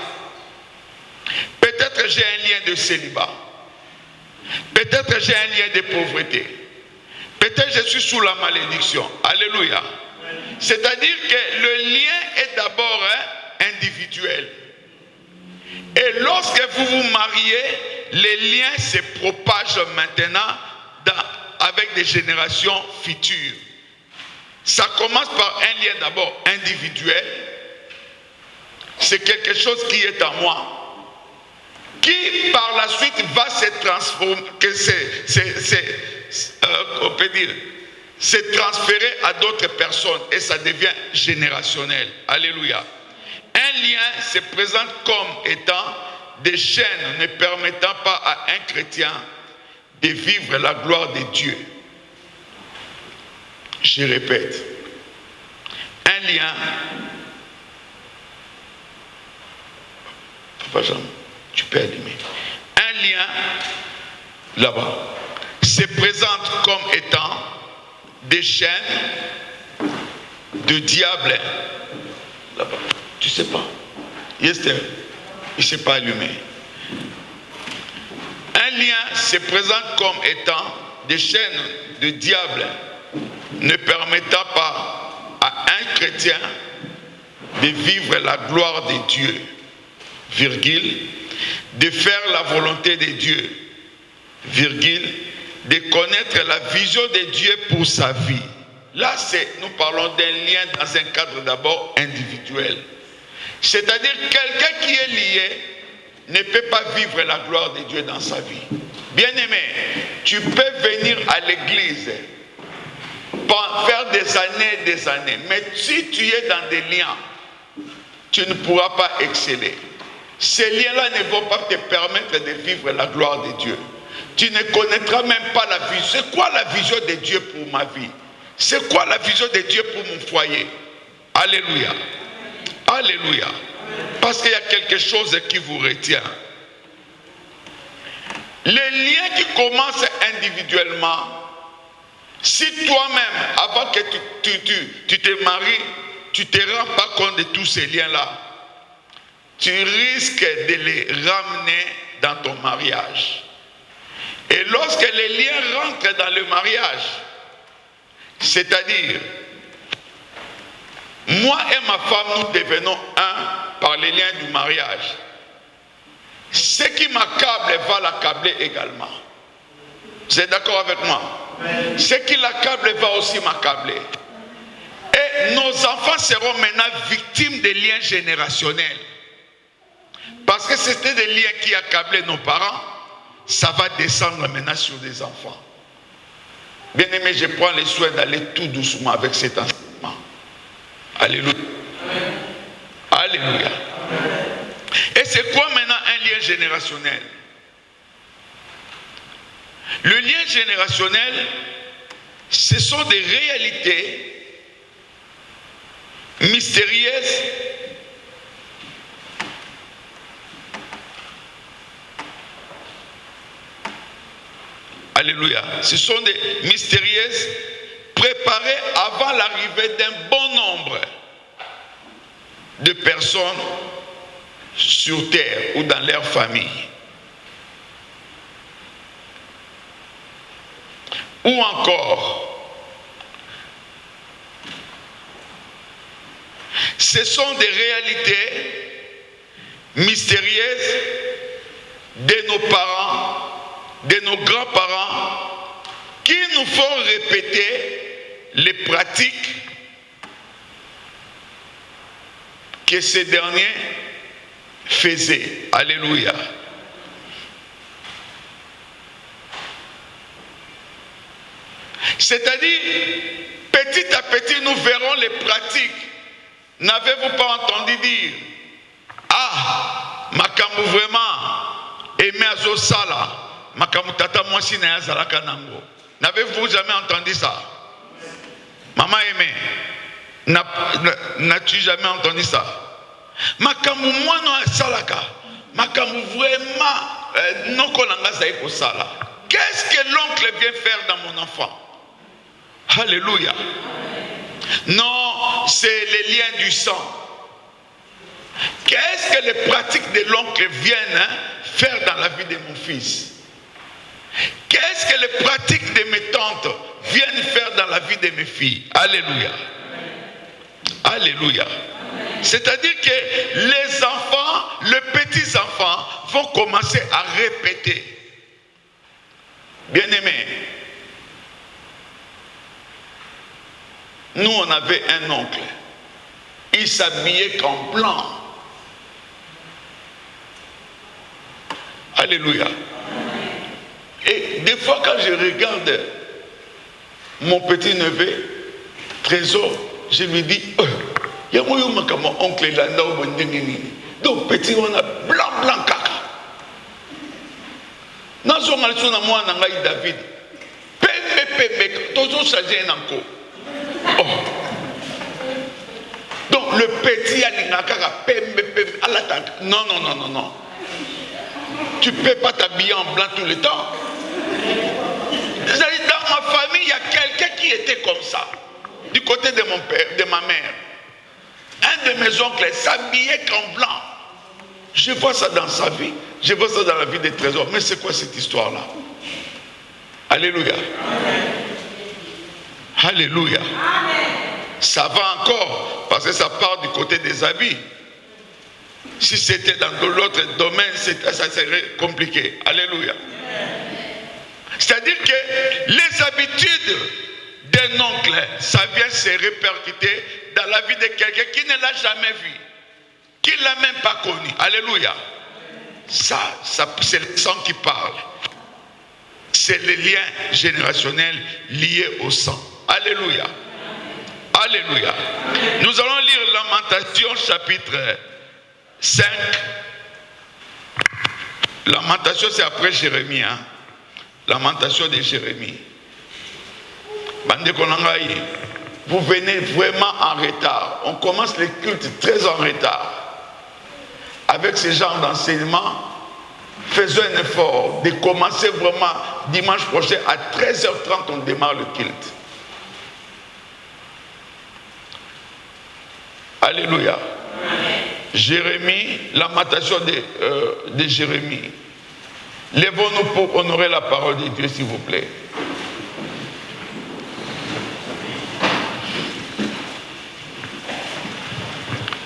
Peut-être j'ai un lien de célibat. Peut-être j'ai un lien de pauvreté. Peut-être je suis sous la malédiction. Alléluia. C'est-à-dire que le lien est d'abord individuel. Et lorsque vous vous mariez, les liens se propagent maintenant avec des générations futures. Ça commence par un lien d'abord individuel. C'est quelque chose qui est à moi, qui par la suite va se transformer, on peut dire, se transférer à d'autres personnes et ça devient générationnel. Alléluia. Un lien se présente comme étant des chaînes ne permettant pas à un chrétien de vivre la gloire de Dieu. Je répète, un lien, Papa Jean, tu peux allumer, un lien là-bas se présente comme étant des chaînes de diable là-bas. Tu sais pas. Esther, il ne s'est pas allumé. Un lien se présente comme étant des chaînes de diable ne permettant pas à un chrétien de vivre la gloire de Dieu, virgule, de faire la volonté de Dieu, virgule, de connaître la vision de Dieu pour sa vie. Là, nous parlons d'un lien dans un cadre d'abord individuel. C'est-à-dire quelqu'un qui est lié ne peut pas vivre la gloire de Dieu dans sa vie. Bien-aimé, tu peux venir à l'église, faire des années, mais si tu es dans des liens, tu ne pourras pas exceller. Ces liens-là ne vont pas te permettre de vivre la gloire de Dieu. Tu ne connaîtras même pas la vision. C'est quoi la vision de Dieu pour ma vie? C'est quoi la vision de Dieu pour mon foyer? Alléluia. Alléluia. Parce qu'il y a quelque chose qui vous retient. Les liens qui commencent individuellement, si toi-même, avant que tu te maries, tu ne te rends pas compte de tous ces liens-là, tu risques de les ramener dans ton mariage. Et lorsque les liens rentrent dans le mariage, c'est-à-dire, moi et ma femme, nous devenons un par les liens du mariage. Ce qui m'accable va l'accabler également. Vous êtes d'accord avec moi? Ce qui l'accable va aussi m'accabler. Et nos enfants seront maintenant victimes des liens générationnels. Parce que c'était des liens qui accablaient nos parents, ça va descendre maintenant sur des enfants. Bien aimé, je prends le soin d'aller tout doucement avec cet enseignement. Alléluia. Alléluia. Et c'est quoi maintenant un lien générationnel? Le lien générationnel, ce sont des réalités mystérieuses Alléluia. Ce sont des mystérieuses préparées avant l'arrivée d'un bon nombre de personnes sur terre ou dans leur famille. Ou encore, ce sont des réalités mystérieuses de nos parents, de nos grands-parents, qui nous font répéter les pratiques que ces derniers faisaient. Alléluia. C'est-à-dire, petit à petit, nous verrons les pratiques. N'avez-vous pas entendu dire, ah, makambu vraiment, aimé azosala, makambu tata mwasi na yazalaka nango. N'avez-vous jamais entendu ça? Maman aimé, n'as-tu jamais entendu ça? Makambu mwano asalaka, makambu vraiment, non kolanga zaiko sala. Qu'est-ce que l'oncle vient faire dans mon enfant? Alléluia. Non, c'est les liens du sang. Qu'est-ce que les pratiques de l'oncle viennent faire dans la vie de mon fils? Qu'est-ce que les pratiques de mes tantes viennent faire dans la vie de mes filles? Alléluia. Alléluia. C'est-à-dire que les enfants, les petits-enfants vont commencer à répéter. Bien-aimés, nous on avait un oncle. Il s'habillait qu'en blanc. Alléluia. Et des fois quand je regarde mon petit neveu, Trésor, je lui dis, il y a mon oncle là, donc petit on a blanc kaka. Nazo ngalso na moi nangai David. Pembe, toujours changer nanko. Donc le petit alinga kaka pembe à la tante. Non. Tu peux pas t'habiller en blanc tout le temps. Dans ma famille, il y a quelqu'un qui était comme ça. Du côté de mon père, de ma mère. Un de mes oncles s'habillait qu'en blanc. Je vois ça dans sa vie. Je vois ça dans la vie des Trésors. Mais c'est quoi cette histoire-là? Alléluia. Amen. Alléluia. Amen. Ça va encore, parce que ça part du côté des habits. Si c'était dans l'autre domaine, ça serait compliqué. Alléluia. C'est-à-dire que les habitudes d'un oncle, ça vient se répercuter dans la vie de quelqu'un qui ne l'a jamais vu, qui ne l'a même pas connu. Alléluia. Ça c'est le sang qui parle. C'est les liens générationnels liés au sang. Alléluia. Alléluia. Nous allons lire Lamentation chapitre 5. Lamentation, c'est après Jérémie. Lamentation de Jérémie. Vous venez vraiment en retard. On commence les cultes très en retard. Avec ce genre d'enseignement, faisons un effort de commencer vraiment dimanche prochain à 13h30, on démarre le culte. Alléluia. Jérémie, lamentation de Jérémie. Lèvons-nous pour honorer la parole de Dieu, s'il vous plaît.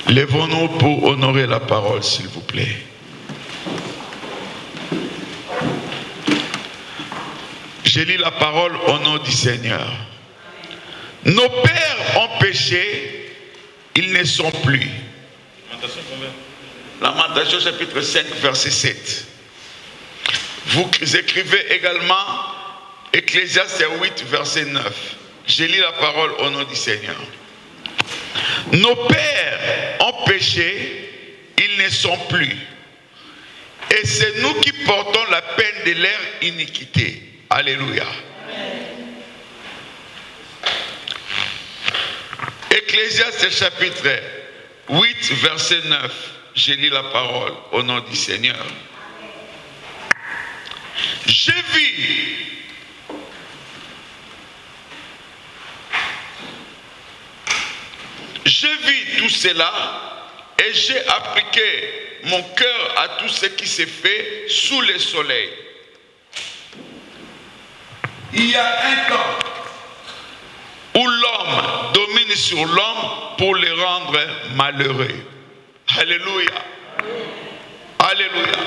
Lèvons-nous pour honorer la parole, s'il vous plaît. Je lis la parole au nom du Seigneur. Nos pères ont péché, ils ne sont plus. Lamentation chapitre 5, verset 7. Vous écrivez également Ecclésiaste 8, verset 9. Je lis la parole au nom du Seigneur. Nos pères ont péché, ils ne sont plus. Et c'est nous qui portons la peine de leur iniquité. Alléluia. Ecclésiaste chapitre 8, verset 9. Je lis la parole au nom du Seigneur. J'ai vu tout cela et j'ai appliqué mon cœur à tout ce qui s'est fait sous le soleil. Il y a un temps où l'homme domine sur l'homme pour le rendre malheureux. Alléluia. Alléluia.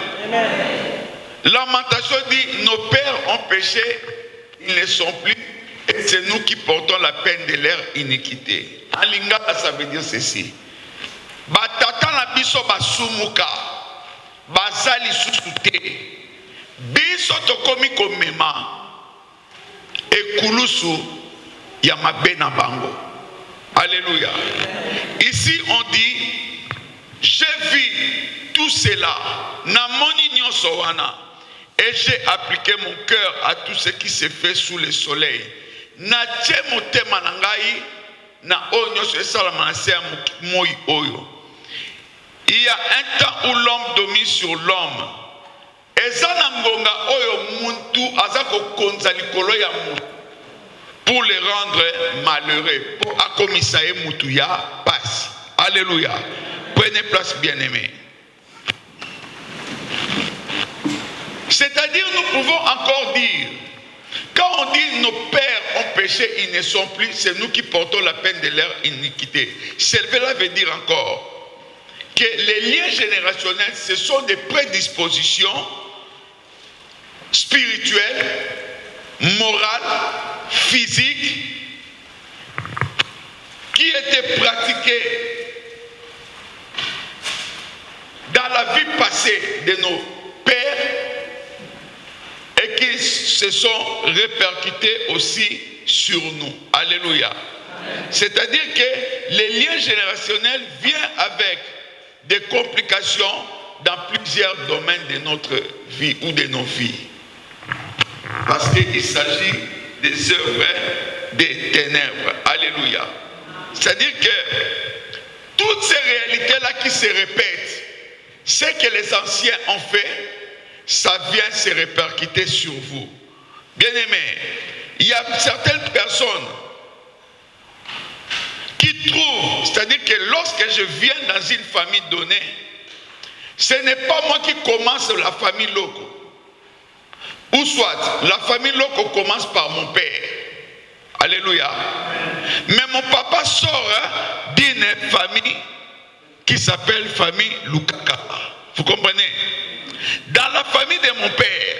Lamentation dit, nos pères ont péché, ils ne sont plus, et c'est nous qui portons la peine de leur iniquité. En lingala, ça veut dire ceci. Batata na biso basumuka, bazali susute, biso tokomi komema, ekulusu ya mabe na bango. Alléluia. Ici on dit, j'ai vu tout cela, na moni nyonso wana, et j'ai appliqué mon cœur à tout ce qui s'est fait sous le soleil. Na tie motema na ngai na oyo nyonso esalama na se ya moi oyo. Il y a un temps où l'homme domine sur l'homme. Eza na ngonga oyo muntu aza kokonza likolo ya mutu pour le rendre malheureux, pour akomisa ye mutu ya pasi. Alléluia. Prenez place, bien-aimés. C'est-à-dire, nous pouvons encore dire, quand on dit nos pères ont péché, ils ne sont plus, c'est nous qui portons la peine de leur iniquité. Cela veut dire encore que les liens générationnels, ce sont des prédispositions spirituelles, morales, physiques, qui étaient pratiquées dans la vie passée de nos pères qui se sont répercutés aussi sur nous. Alléluia. C'est-à-dire que les liens générationnels viennent avec des complications dans plusieurs domaines de notre vie ou de nos vies. Parce qu'il s'agit des œuvres des ténèbres. Alléluia. C'est-à-dire que toutes ces réalités-là qui se répètent, ce que les anciens ont fait, ça vient se répercuter sur vous. Bien-aimés, il y a certaines personnes qui trouvent, c'est-à-dire que lorsque je viens dans une famille donnée, ce n'est pas moi qui commence la famille loco. Ou soit, la famille loco commence par mon père. Alléluia. Mais mon papa sort d'une famille qui s'appelle famille Lukaka. Vous comprenez? Dans la famille de mon père,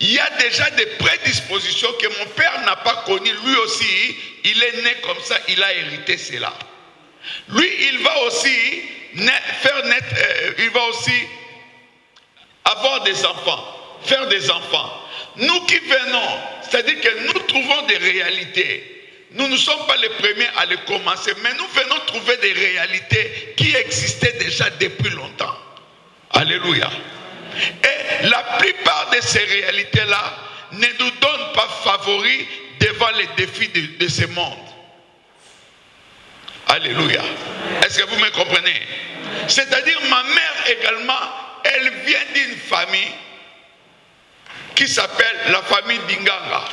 il y a déjà des prédispositions que mon père n'a pas connues. Lui aussi, il est né comme ça, il a hérité cela. Lui, il va aussi il va aussi avoir des enfants, faire des enfants. Nous qui venons, c'est-à-dire que nous trouvons des réalités. Nous ne sommes pas les premiers à les commencer, mais nous venons trouver des réalités qui existaient déjà depuis longtemps. Alléluia. Et la plupart de ces réalités-là ne nous donnent pas favoris devant les défis de ce monde. Alléluia. Est-ce que vous me comprenez? C'est-à-dire ma mère également, elle vient d'une famille qui s'appelle la famille d'Inganga.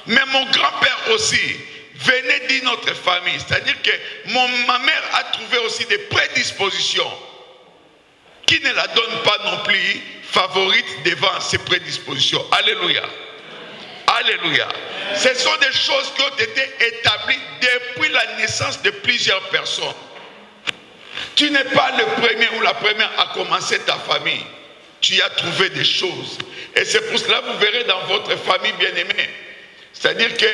Mais mon grand-père aussi venait d'une autre famille. C'est-à-dire que ma mère a trouvé aussi des prédispositions qui ne la donnent pas non plus favorite devant ces prédispositions. Alléluia. Alléluia. Ce sont des choses qui ont été établies depuis la naissance de plusieurs personnes. Tu n'es pas le premier ou la première à commencer ta famille. Tu as trouvé des choses. Et c'est pour cela que vous verrez dans votre famille bien-aimée. C'est-à-dire que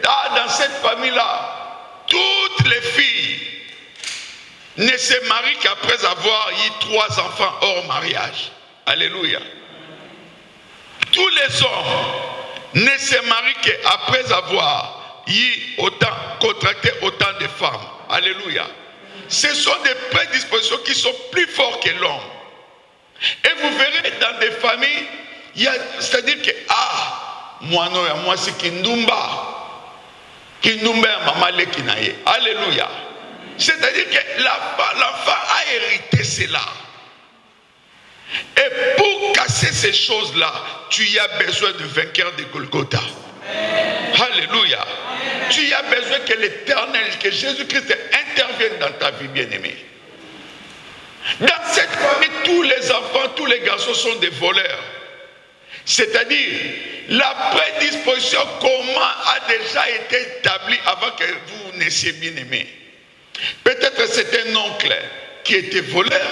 dans cette famille-là, toutes les filles ne se marient qu'après avoir eu 3 enfants hors mariage. Alléluia. Tous les hommes ne se marient qu'après avoir contracté autant de femmes. Alléluia. Ce sont des prédispositions qui sont plus fortes que l'homme. Et vous verrez dans des familles, c'est-à-dire que, moi c'est Kindumba maman lekinaye. Alléluia. C'est-à-dire que l'enfant a hérité cela. Et pour casser ces choses-là, tu as besoin de vainqueurs de Golgotha. Alléluia. Tu as besoin que l'Éternel, que Jésus-Christ intervienne dans ta vie, bien-aimée. Dans cette famille, tous les enfants, tous les garçons sont des voleurs. C'est-à-dire, la prédisposition comment a déjà été établie avant que vous naissiez, bien-aimé. Peut-être c'est un oncle qui était voleur.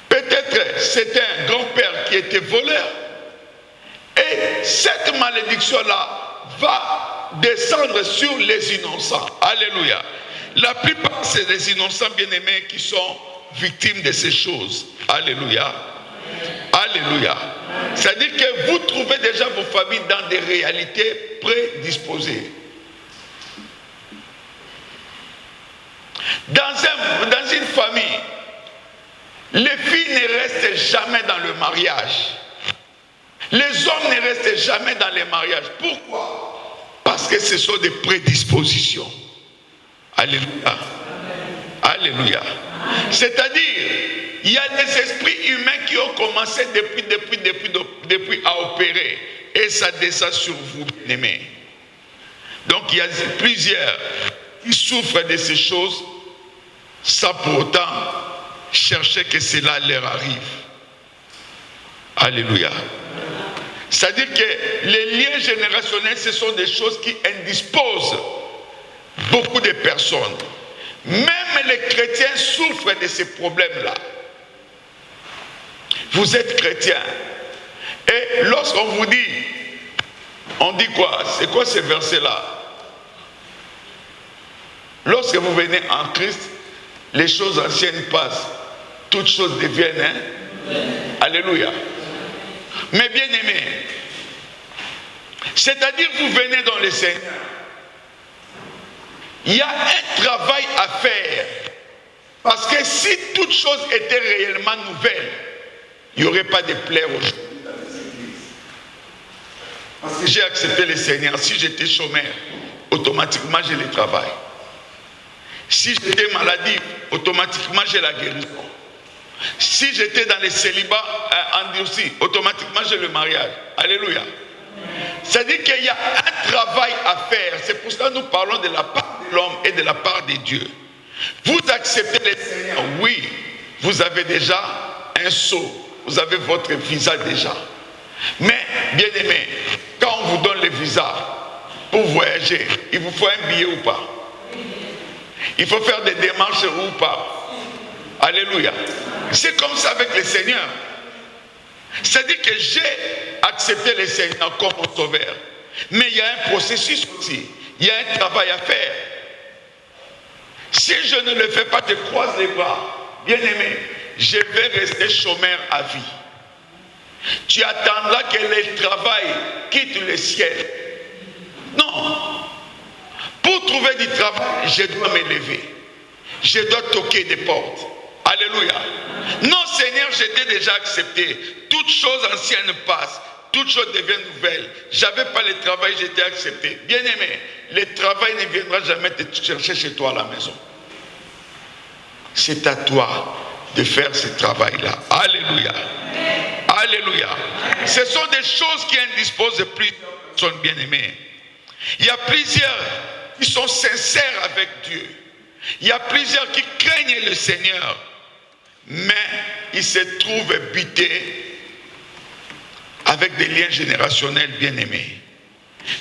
Peut-être c'est un grand-père qui était voleur. Et cette malédiction-là va descendre sur les innocents. Alléluia. La plupart, c'est les innocents bien-aimés qui sont victimes de ces choses. Alléluia. Alléluia. C'est-à-dire que vous trouvez déjà vos familles dans des réalités prédisposées. Dans une famille, les filles ne restent jamais dans le mariage. Les hommes ne restent jamais dans les mariages. Pourquoi? Parce que ce sont des prédispositions. Alléluia. Alléluia. C'est-à-dire, il y a des esprits humains qui ont commencé depuis à opérer. Et ça descend sur vous, bien-aimés. Donc, il y a plusieurs qui souffrent de ces choses sans pour autant chercher que cela leur arrive. Alléluia. C'est-à-dire que les liens générationnels, ce sont des choses qui indisposent beaucoup de personnes. Même les chrétiens souffrent de ces problèmes-là. Vous êtes chrétien. Et lorsqu'on vous dit, on dit quoi? C'est quoi ce verset-là? Lorsque vous venez en Christ, les choses anciennes passent. Toutes choses deviennent. Alléluia. Mais bien aimé, c'est-à-dire vous venez dans le Seigneur. Il y a un travail à faire. Parce que si toute chose était réellement nouvelle, il n'y aurait pas de plaies aujourd'hui dans les églises. Parce que j'ai accepté le Seigneur. Si j'étais chômeur, automatiquement j'ai le travail. Si j'étais maladif, automatiquement j'ai la guérison. Si j'étais dans les célibats endurcis, automatiquement j'ai le mariage. Alléluia. C'est-à-dire qu'il y a un travail à faire. C'est pour ça que nous parlons de la part de l'homme et de la part de Dieu. Vous acceptez le Seigneur, oui. Vous avez déjà un sceau. Vous avez votre visa déjà. Mais, bien aimé, quand on vous donne le visa pour voyager, il vous faut un billet ou pas? Il faut faire des démarches ou pas? Alléluia. C'est comme ça avec le Seigneur. C'est-à-dire que j'ai accepté le Seigneur comme mon sauveur. Mais il y a un processus aussi. Il y a un travail à faire. Si je ne le fais pas, te croise les bras. Bien aimé, je vais rester chômeur à vie. Tu attendras que le travail quitte le ciel. Non. Pour trouver du travail, je dois me lever. Je dois toquer des portes. Alléluia. Non, Seigneur, j'étais déjà accepté. Toutes choses anciennes passent. Toutes choses deviennent nouvelles. Je n'avais pas le travail, j'étais accepté. Bien aimé, le travail ne viendra jamais te chercher chez toi à la maison. C'est à toi de faire ce travail-là. Alléluia. Alléluia. Ce sont des choses qui indisposent de plusieurs personnes bien-aimées. Il y a plusieurs qui sont sincères avec Dieu. Il y a plusieurs qui craignent le Seigneur. Mais ils se trouvent butés avec des liens générationnels bien-aimés.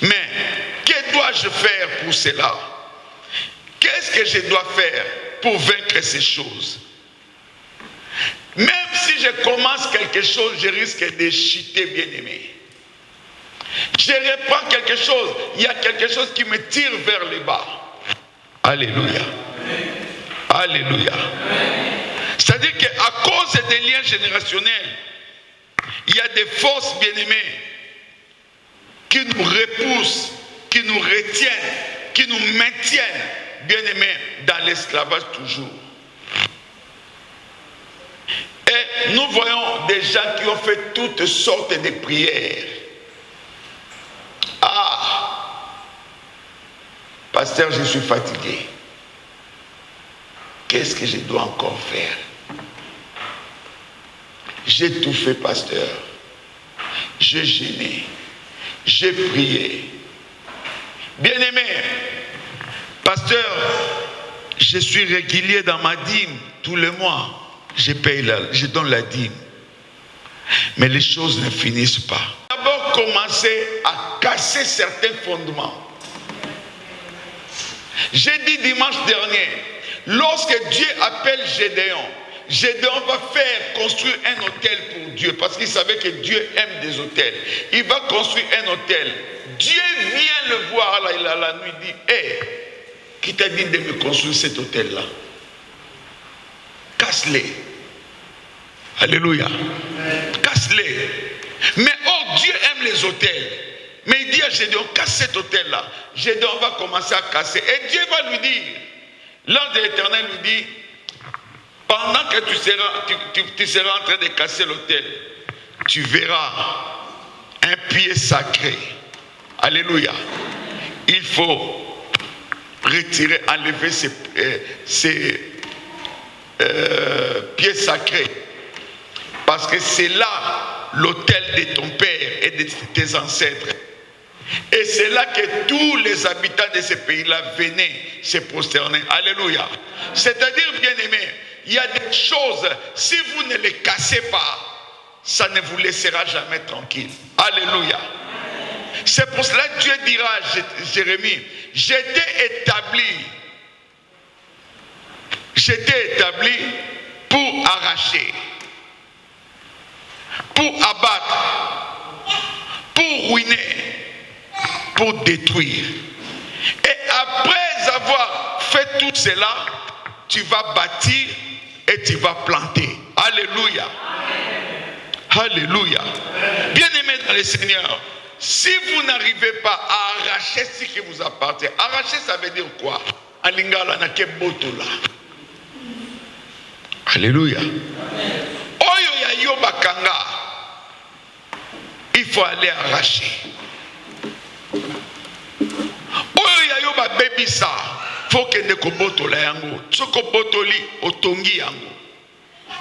Mais que dois-je faire pour cela? Qu'est-ce que je dois faire pour vaincre ces choses? Même si je commence quelque chose, je risque de chuter, bien-aimé. Je reprends quelque chose, il y a quelque chose qui me tire vers le bas. Alléluia. Alléluia. C'est-à-dire qu'à cause des liens générationnels, il y a des forces bien-aimées qui nous repoussent, qui nous retiennent, qui nous maintiennent, bien-aimés, dans l'esclavage toujours. Et nous voyons des gens qui ont fait toutes sortes de prières. Ah, pasteur, je suis fatigué. Qu'est-ce que je dois encore faire? J'ai tout fait, pasteur. J'ai gêné. J'ai prié. Bien-aimé, pasteur, je suis régulier dans ma dîme tous les mois. Je donne la dîme. Mais les choses ne finissent pas. D'abord, commencer à casser certains fondements. J'ai dit dimanche dernier, lorsque Dieu appelle Gédéon, Gédéon va faire construire un hôtel pour Dieu parce qu'il savait que Dieu aime des hôtels. Il va construire un hôtel. Dieu vient le voir là, il a la nuit, dit, hé, qui t'a dit de me construire cet hôtel-là? Casse-les. Alléluia. Casse-les. Mais oh, Dieu aime les hôtels. Mais il dit à Gédéon, casse cet hôtel-là. Gédéon va commencer à casser. Et Dieu va lui dire, l'ange de l'Éternel lui dit, pendant que tu seras en train de casser l'autel, tu verras un pied sacré. Alléluia. Il faut retirer, enlever ces pieds sacrés. Parce que c'est là l'autel de ton père et de tes ancêtres. Et c'est là que tous les habitants de ce pays-là venaient se prosterner. Alléluia. C'est-à-dire, bien-aimés, il y a des choses, si vous ne les cassez pas, ça ne vous laissera jamais tranquille. Alléluia. C'est pour cela que Dieu dira à Jérémie, j'étais établi pour arracher, pour abattre, pour ruiner, pour détruire. Et après avoir fait tout cela, tu vas bâtir et tu vas planter. Alléluia. Alléluia. Bien-aimés dans le Seigneur, si vous n'arrivez pas à arracher ce qui vous appartient, arracher ça veut dire quoi? Alléluia. Oyo ya yo bakanga, il faut aller arracher. Oyo ya yo ba bebisa, faut que ne kobotola yango. Soko botoli otongi yango.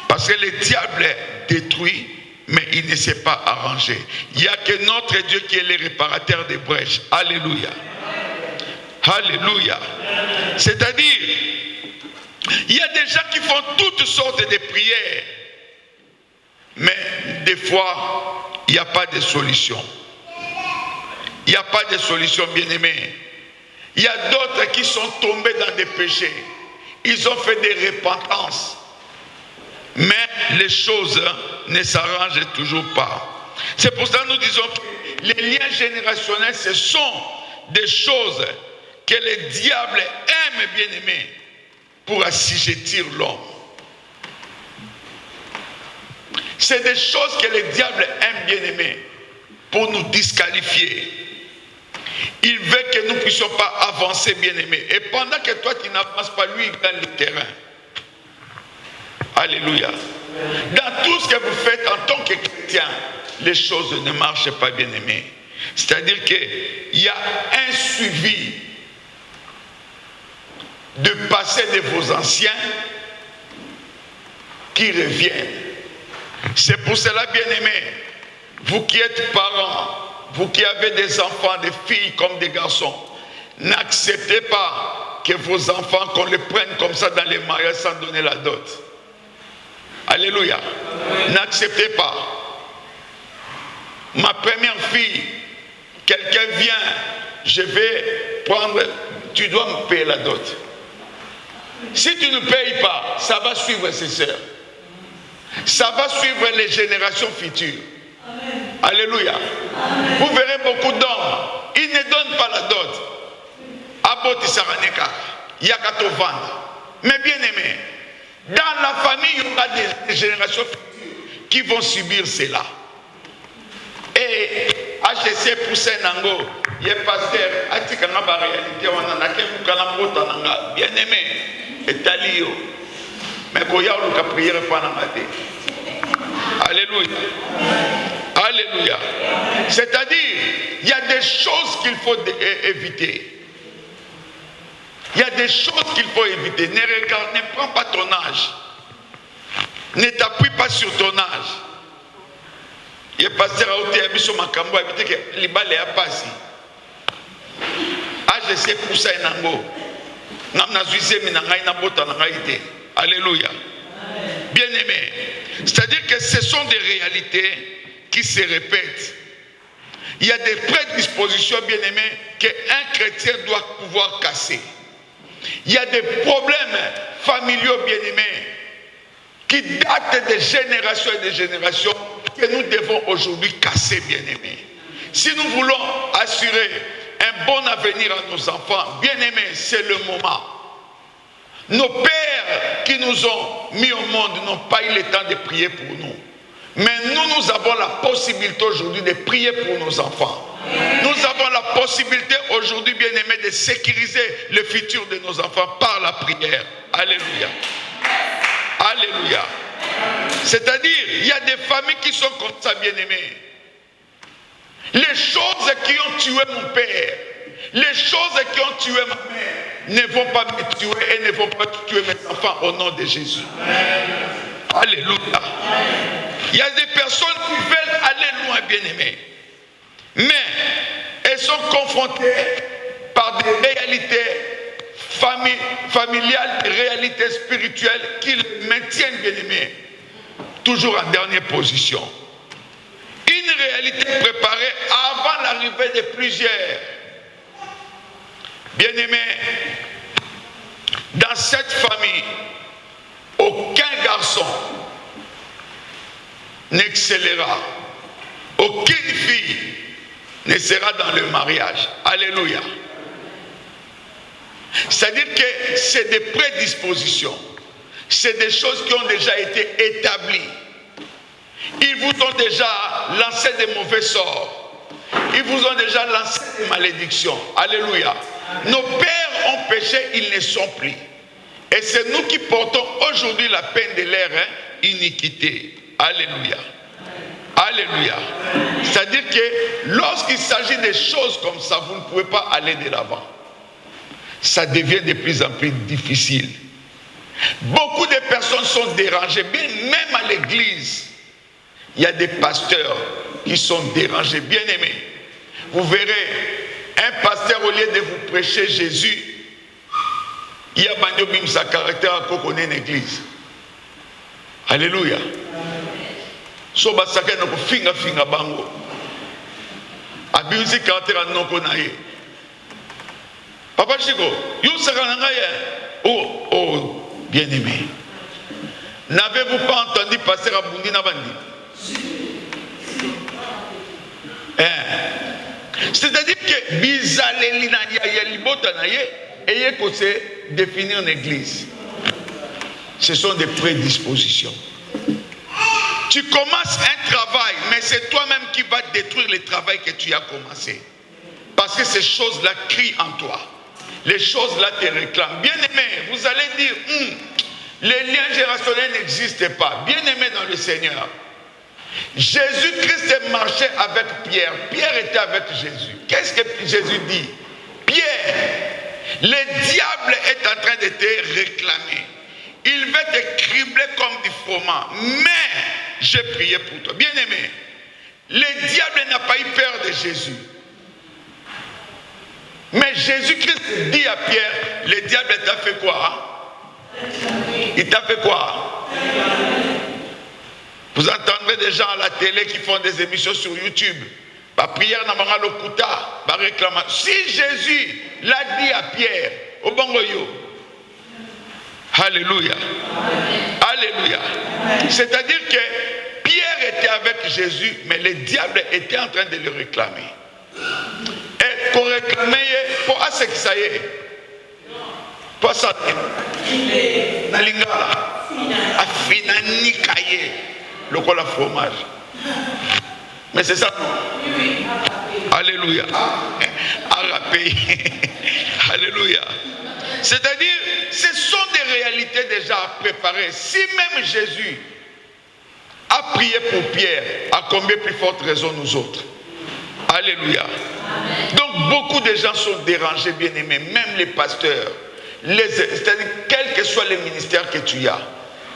Parce que le diable détruit, mais il ne s'est pas arrangé. Il n'y a que notre Dieu qui est le réparateur des brèches. Alléluia. Alléluia. C'est-à-dire, il y a des gens qui font toutes sortes de prières, mais des fois, il n'y a pas de solution. Il n'y a pas de solution, bien-aimés. Il y a d'autres qui sont tombés dans des péchés. Ils ont fait des repentances. Mais les choses ne s'arrangent toujours pas. C'est pour ça que nous disons que les liens générationnels, ce sont des choses que le diable aime, bien-aimés, pour assujettir l'homme. C'est des choses que le diable aime, bien-aimés, pour nous disqualifier. Il veut que nous ne puissions pas avancer, bien-aimés. Et pendant que toi, tu n'avances pas, lui, il gagne le terrain. Alléluia. Dans tout ce que vous faites en tant que chrétien, les choses ne marchent pas, bien-aimés. C'est-à-dire qu'il y a un suivi de passé de vos anciens qui reviennent. C'est pour cela, bien-aimés, vous qui êtes parents, vous qui avez des enfants, des filles comme des garçons, n'acceptez pas que vos enfants, qu'on les prenne comme ça dans les mariages sans donner la dot. Alléluia. N'acceptez pas. Ma première fille, quelqu'un vient, je vais prendre, tu dois me payer la dot. Si tu ne payes pas, ça va suivre ses sœurs. Ça va suivre les générations futures. Amen. Alléluia. Amen. Vous verrez beaucoup d'hommes, ils ne donnent pas la dot. Aboti Saraneka, Yakato vendre. Mais bien aimé, dans la famille, il y aura des générations futures qui vont subir cela. Et HC Poussin Nango, il est pasteur, Atikanga ba réalité, on en a qu'un bien aimé, et Talio. Mais quand il y a une prière, pas dans alléluia. Alléluia. C'est-à-dire, il y a des choses qu'il faut éviter. Il y a des choses qu'il faut éviter. Ne prends pas ton âge. Ne t'appuie pas sur ton âge. Il est passé à Oté Abisso Makambo, habité que l'Ibale a passé. AGC Poussa et Nango. Namna Zuizé Minangaï Nabota Nangaïté. Alléluia. Bien aimé. C'est-à-dire que ce sont des réalités qui se répètent. Il y a des prédispositions, bien aimés, qu'un chrétien doit pouvoir casser. Il y a des problèmes familiaux, bien aimés, qui datent de générations et de générations que nous devons aujourd'hui casser, bien aimés. Si nous voulons assurer un bon avenir à nos enfants, bien aimés, c'est le moment. Nos pères qui nous ont mis au monde n'ont pas eu le temps de prier pour nous. Mais nous avons la possibilité aujourd'hui de prier pour nos enfants. Nous avons la possibilité aujourd'hui, bien aimés, de sécuriser le futur de nos enfants par la prière. Alléluia. Alléluia. C'est-à-dire, il y a des familles qui sont comme ça, bien aimés. Les choses qui ont tué mon père, les choses qui ont tué ma mère, ne vont pas me tuer et ne vont pas tuer mes enfants au nom de Jésus. Alléluia. Il y a des personnes qui veulent aller loin, bien aimés. Mais elles sont confrontées par des réalités familiales, des réalités spirituelles qui les maintiennent, bien aimés, toujours en dernière position. Une réalité préparée avant l'arrivée de plusieurs. Bien aimés, dans cette famille, aucun garçon n'excellera. Aucune fille ne sera dans le mariage. Alléluia. C'est-à-dire que c'est des prédispositions. C'est des choses qui ont déjà été établies. Ils vous ont déjà lancé des mauvais sorts. Ils vous ont déjà lancé des malédictions. Alléluia. Nos pères ont péché, ils ne sont plus. Et c'est nous qui portons aujourd'hui la peine de leur iniquité. Alléluia. Alléluia. C'est-à-dire que lorsqu'il s'agit de choses comme ça, vous ne pouvez pas aller de l'avant. Ça devient de plus en plus difficile. Beaucoup de personnes sont dérangées, même à l'église. Il y a des pasteurs qui sont dérangés, bien aimés. Vous verrez, un pasteur, au lieu de vous prêcher Jésus, il y a bandobim sa caractère à quoi connaît une église. Alléluia. So basaka no finga finga bango. Abiusi caractère non konaye. Papa Chico, you sakana oh bien aimé. N'avez-vous pas entendu passer à Bundi Nabandi? C'est-à-dire que bizaleli na ya libota na ye et que c'est définir une église. Ce sont des prédispositions. Tu commences un travail, mais c'est toi-même qui vas détruire le travail que tu as commencé. Parce que ces choses-là crient en toi. Les choses-là te réclament. Bien-aimé, vous allez dire, les liens générationnels n'existent pas. Bien-aimé dans le Seigneur. Jésus-Christ marchait avec Pierre. Pierre était avec Jésus. Qu'est-ce que Jésus dit? Pierre, le diable est en train de te réclamer. Il va te cribler comme du froment. Mais j'ai prié pour toi. Bien-aimé, le diable n'a pas eu peur de Jésus. Mais Jésus-Christ dit à Pierre, le diable t'a fait quoi? Il t'a fait quoi? Vous entendrez des gens à la télé qui font des émissions sur YouTube. La prière n'a pas le kuta, la réclamation. Si Jésus l'a dit à Pierre, au bongoyo. Alléluia. Alléluia. C'est-à-dire que Pierre était avec Jésus, mais le diable était en train de le réclamer. Et qu'on réclamait pour ce que ça y est. Pour ça. Nalingala. Afinani kaye. Le col à fromage. Mais c'est ça. Alléluia. Arapé. Alléluia. C'est-à-dire, ce sont des réalités déjà à préparer. Si même Jésus a prié pour Pierre, à combien plus forte raison nous autres? Alléluia. Donc beaucoup de gens sont dérangés, bien aimés, même les pasteurs. C'est-à-dire, quel que soit le ministère que tu as,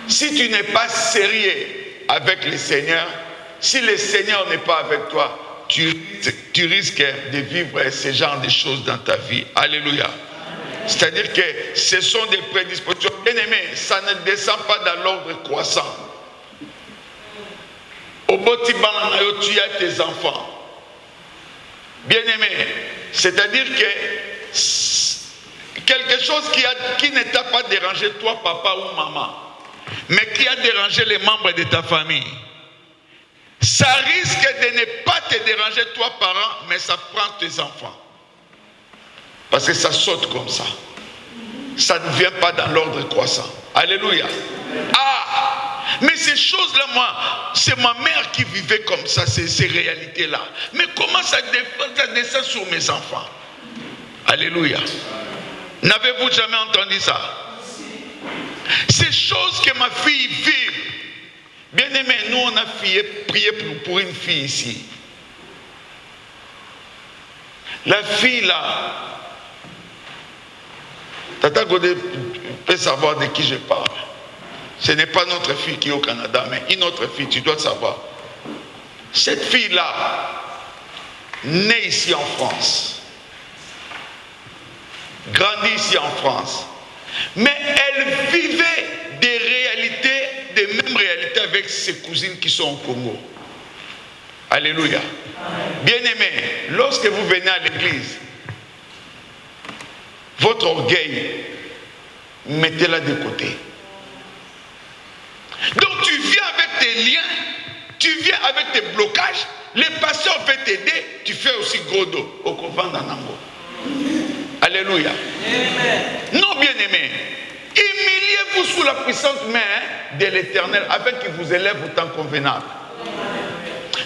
si tu n'es pas sérieux avec le Seigneur, si le Seigneur n'est pas avec toi, tu risques de vivre ce genre de choses dans ta vie. Alléluia. C'est-à-dire que ce sont des prédispositions. Bien aimé, ça ne descend pas dans l'ordre croissant. Au Botibana, tu as tes enfants. Bien aimé, c'est-à-dire que quelque chose qui ne t'a pas dérangé, toi, papa ou maman, mais qui a dérangé les membres de ta famille, ça risque de ne pas te déranger, toi, parent, mais ça prend tes enfants. Parce que ça saute comme ça. Ça ne vient pas dans l'ordre croissant. Alléluia. Ah! Mais ces choses-là, moi, c'est ma mère qui vivait comme ça, ces réalités-là. Mais comment ça descend sur mes enfants? Alléluia. N'avez-vous jamais entendu ça? Ces choses que ma fille vit. Bien aimé, nous on a prié pour une fille ici. La fille là, Tata Godé peut savoir de qui je parle. Ce n'est pas notre fille qui est au Canada, mais une autre fille, tu dois le savoir. Cette fille-là, née ici en France, grandie ici en France, mais elle vivait des réalités, des mêmes réalités avec ses cousines qui sont au Congo. Alléluia. Bien-aimés, lorsque vous venez à l'église, votre orgueil, mettez-la de côté. Donc tu viens avec tes liens, tu viens avec tes blocages, les pasteurs veulent t'aider, tu fais aussi gros dos au couvent d'Anambo. Alléluia. Amen. Non, bien-aimés, humiliez-vous sous la puissante main de l'Éternel afin qu'il vous élève au temps convenable.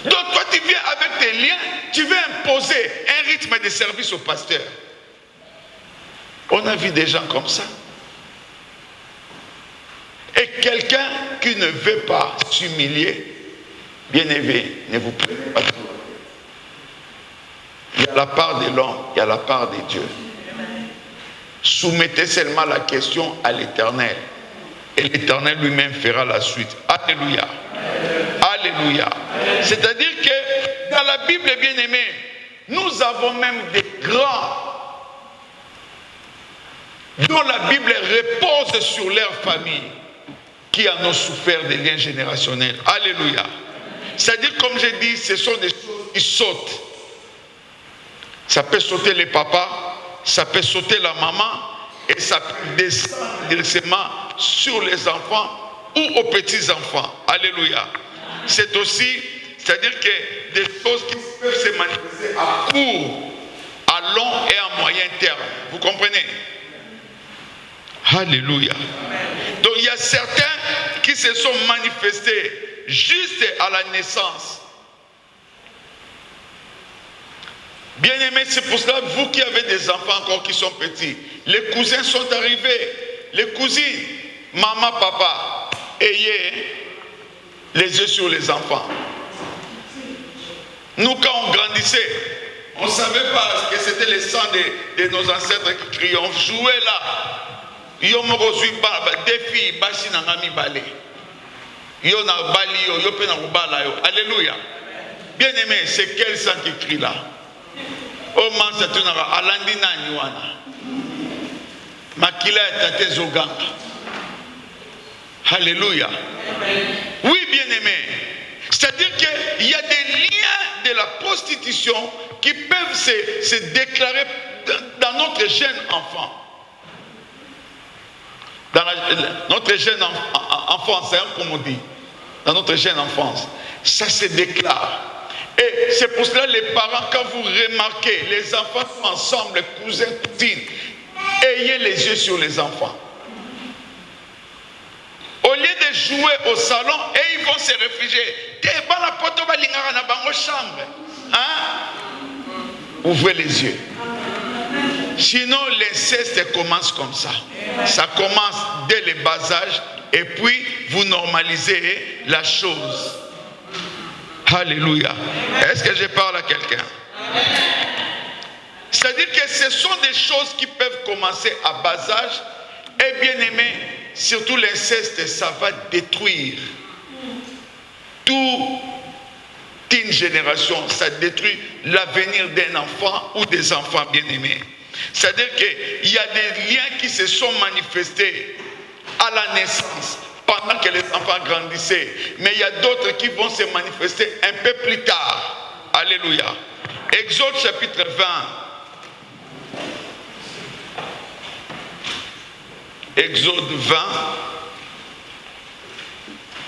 Donc toi tu viens avec tes liens, tu veux imposer un rythme de service au pasteur. On a vu des gens comme ça. Et quelqu'un qui ne veut pas s'humilier, bien aimé, ne vous plaignez pas. Il y a la part de l'homme, il y a la part de Dieu. Soumettez seulement la question à l'Éternel. Et l'Éternel lui-même fera la suite. Alléluia. Alléluia. C'est-à-dire que dans la Bible, bien aimé, nous avons même des grands dont la Bible repose sur leur famille, qui en ont souffert des liens générationnels. Alléluia. C'est-à-dire, comme j'ai dit, ce sont des choses qui sautent. Ça peut sauter les papas, ça peut sauter la maman, et ça peut descendre directement sur les enfants ou aux petits-enfants. Alléluia. C'est aussi, c'est-à-dire que des choses qui peuvent se manifester à court, à long et à moyen terme. Vous comprenez? Alléluia. Donc il y a certains qui se sont manifestés juste à la naissance. Bien aimé, c'est pour cela, vous qui avez des enfants encore qui sont petits, les cousins sont arrivés, les cousines, maman, papa, ayez les yeux sur les enfants. Nous, quand on grandissait, on ne savait pas que c'était le sang de nos ancêtres qui criaient. On jouait là. Yo morozui des filles basi nangami balé. Yo na bali yo pe na kubala yo. Alléluia. Bien aimé, c'est quel sang qui crie là? Oh man satunara alandi nani wana. Makila tate zoganga. Alléluia. Oui, bien aimé. C'est-à-dire qu'il y a des liens de la prostitution qui peuvent se déclarer dans notre jeune enfant. Dans notre jeune enfance, hein, comme on dit, dans notre jeune enfance, ça se déclare. Et c'est pour cela les parents, quand vous remarquez, les enfants sont ensemble, les cousins, cousines, ayez les yeux sur les enfants. Au lieu de jouer au salon, et ils vont se réfugier. Ouvrez les yeux. Sinon, l'inceste commence comme ça. Ça commence dès le bas âge et puis vous normalisez la chose. Alléluia. Est-ce que je parle à quelqu'un? C'est-à-dire que ce sont des choses qui peuvent commencer à bas âge et bien aimé, surtout l'inceste, ça va détruire toute une génération. Ça détruit l'avenir d'un enfant ou des enfants bien aimés. C'est-à-dire qu'il y a des liens qui se sont manifestés à la naissance, pendant que les enfants grandissaient. Mais il y a d'autres qui vont se manifester un peu plus tard. Alléluia. Exode chapitre 20. Exode 20.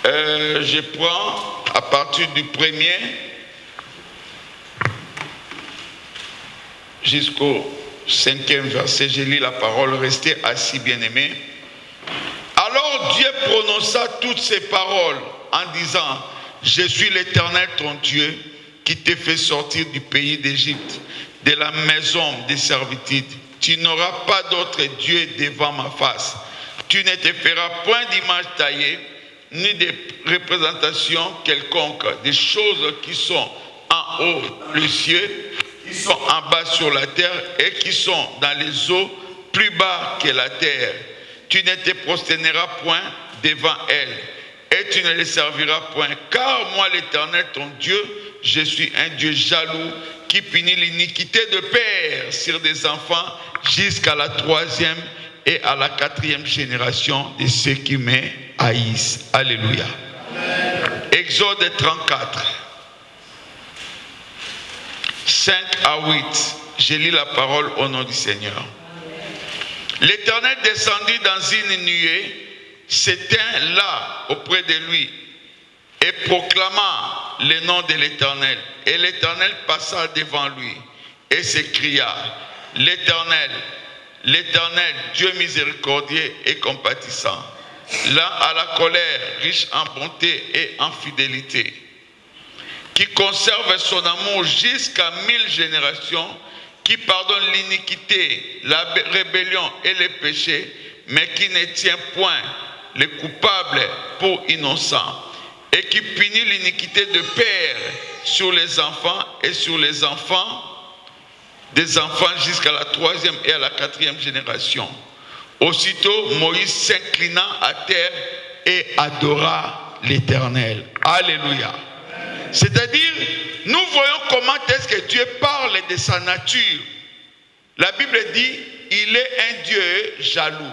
Je prends à partir du 1er jusqu'au 5e verset, je lis la parole, restez assis bien-aimés. Alors Dieu prononça toutes ces paroles en disant, je suis l'Éternel ton Dieu qui t'ai fait sortir du pays d'Égypte, de la maison des servitudes. Tu n'auras pas d'autre Dieu devant ma face. Tu ne te feras point d'image taillée, ni de représentation quelconque, des choses qui sont en haut dans le ciel, qui sont en bas sur la terre et qui sont dans les eaux plus bas que la terre. Tu ne te prosterneras point devant elles et tu ne les serviras point. Car moi l'Éternel ton Dieu, je suis un Dieu jaloux qui punit l'iniquité de père sur des enfants jusqu'à la 3e et à la 4e génération de ceux qui me haïssent. Alléluia. Exode 34. 5 à 8, je lis la parole au nom du Seigneur. L'Éternel descendit dans une nuée, s'éteint là auprès de lui et proclama le nom de l'Éternel. Et l'Éternel passa devant lui et s'écria, l'Éternel, l'Éternel, Dieu miséricordieux et compatissant, lent à la colère, riche en bonté et en fidélité, qui conserve son amour jusqu'à 1000 générations, qui pardonne l'iniquité, la rébellion et les péchés, mais qui ne tient point les coupables pour innocents, et qui punit l'iniquité de père sur les enfants et sur les enfants des enfants jusqu'à la 3e et à la 4e génération. Aussitôt, Moïse s'inclina à terre et adora l'Éternel. Alléluia. C'est-à-dire, nous voyons comment est-ce que Dieu parle de sa nature. La Bible dit, il est un Dieu jaloux,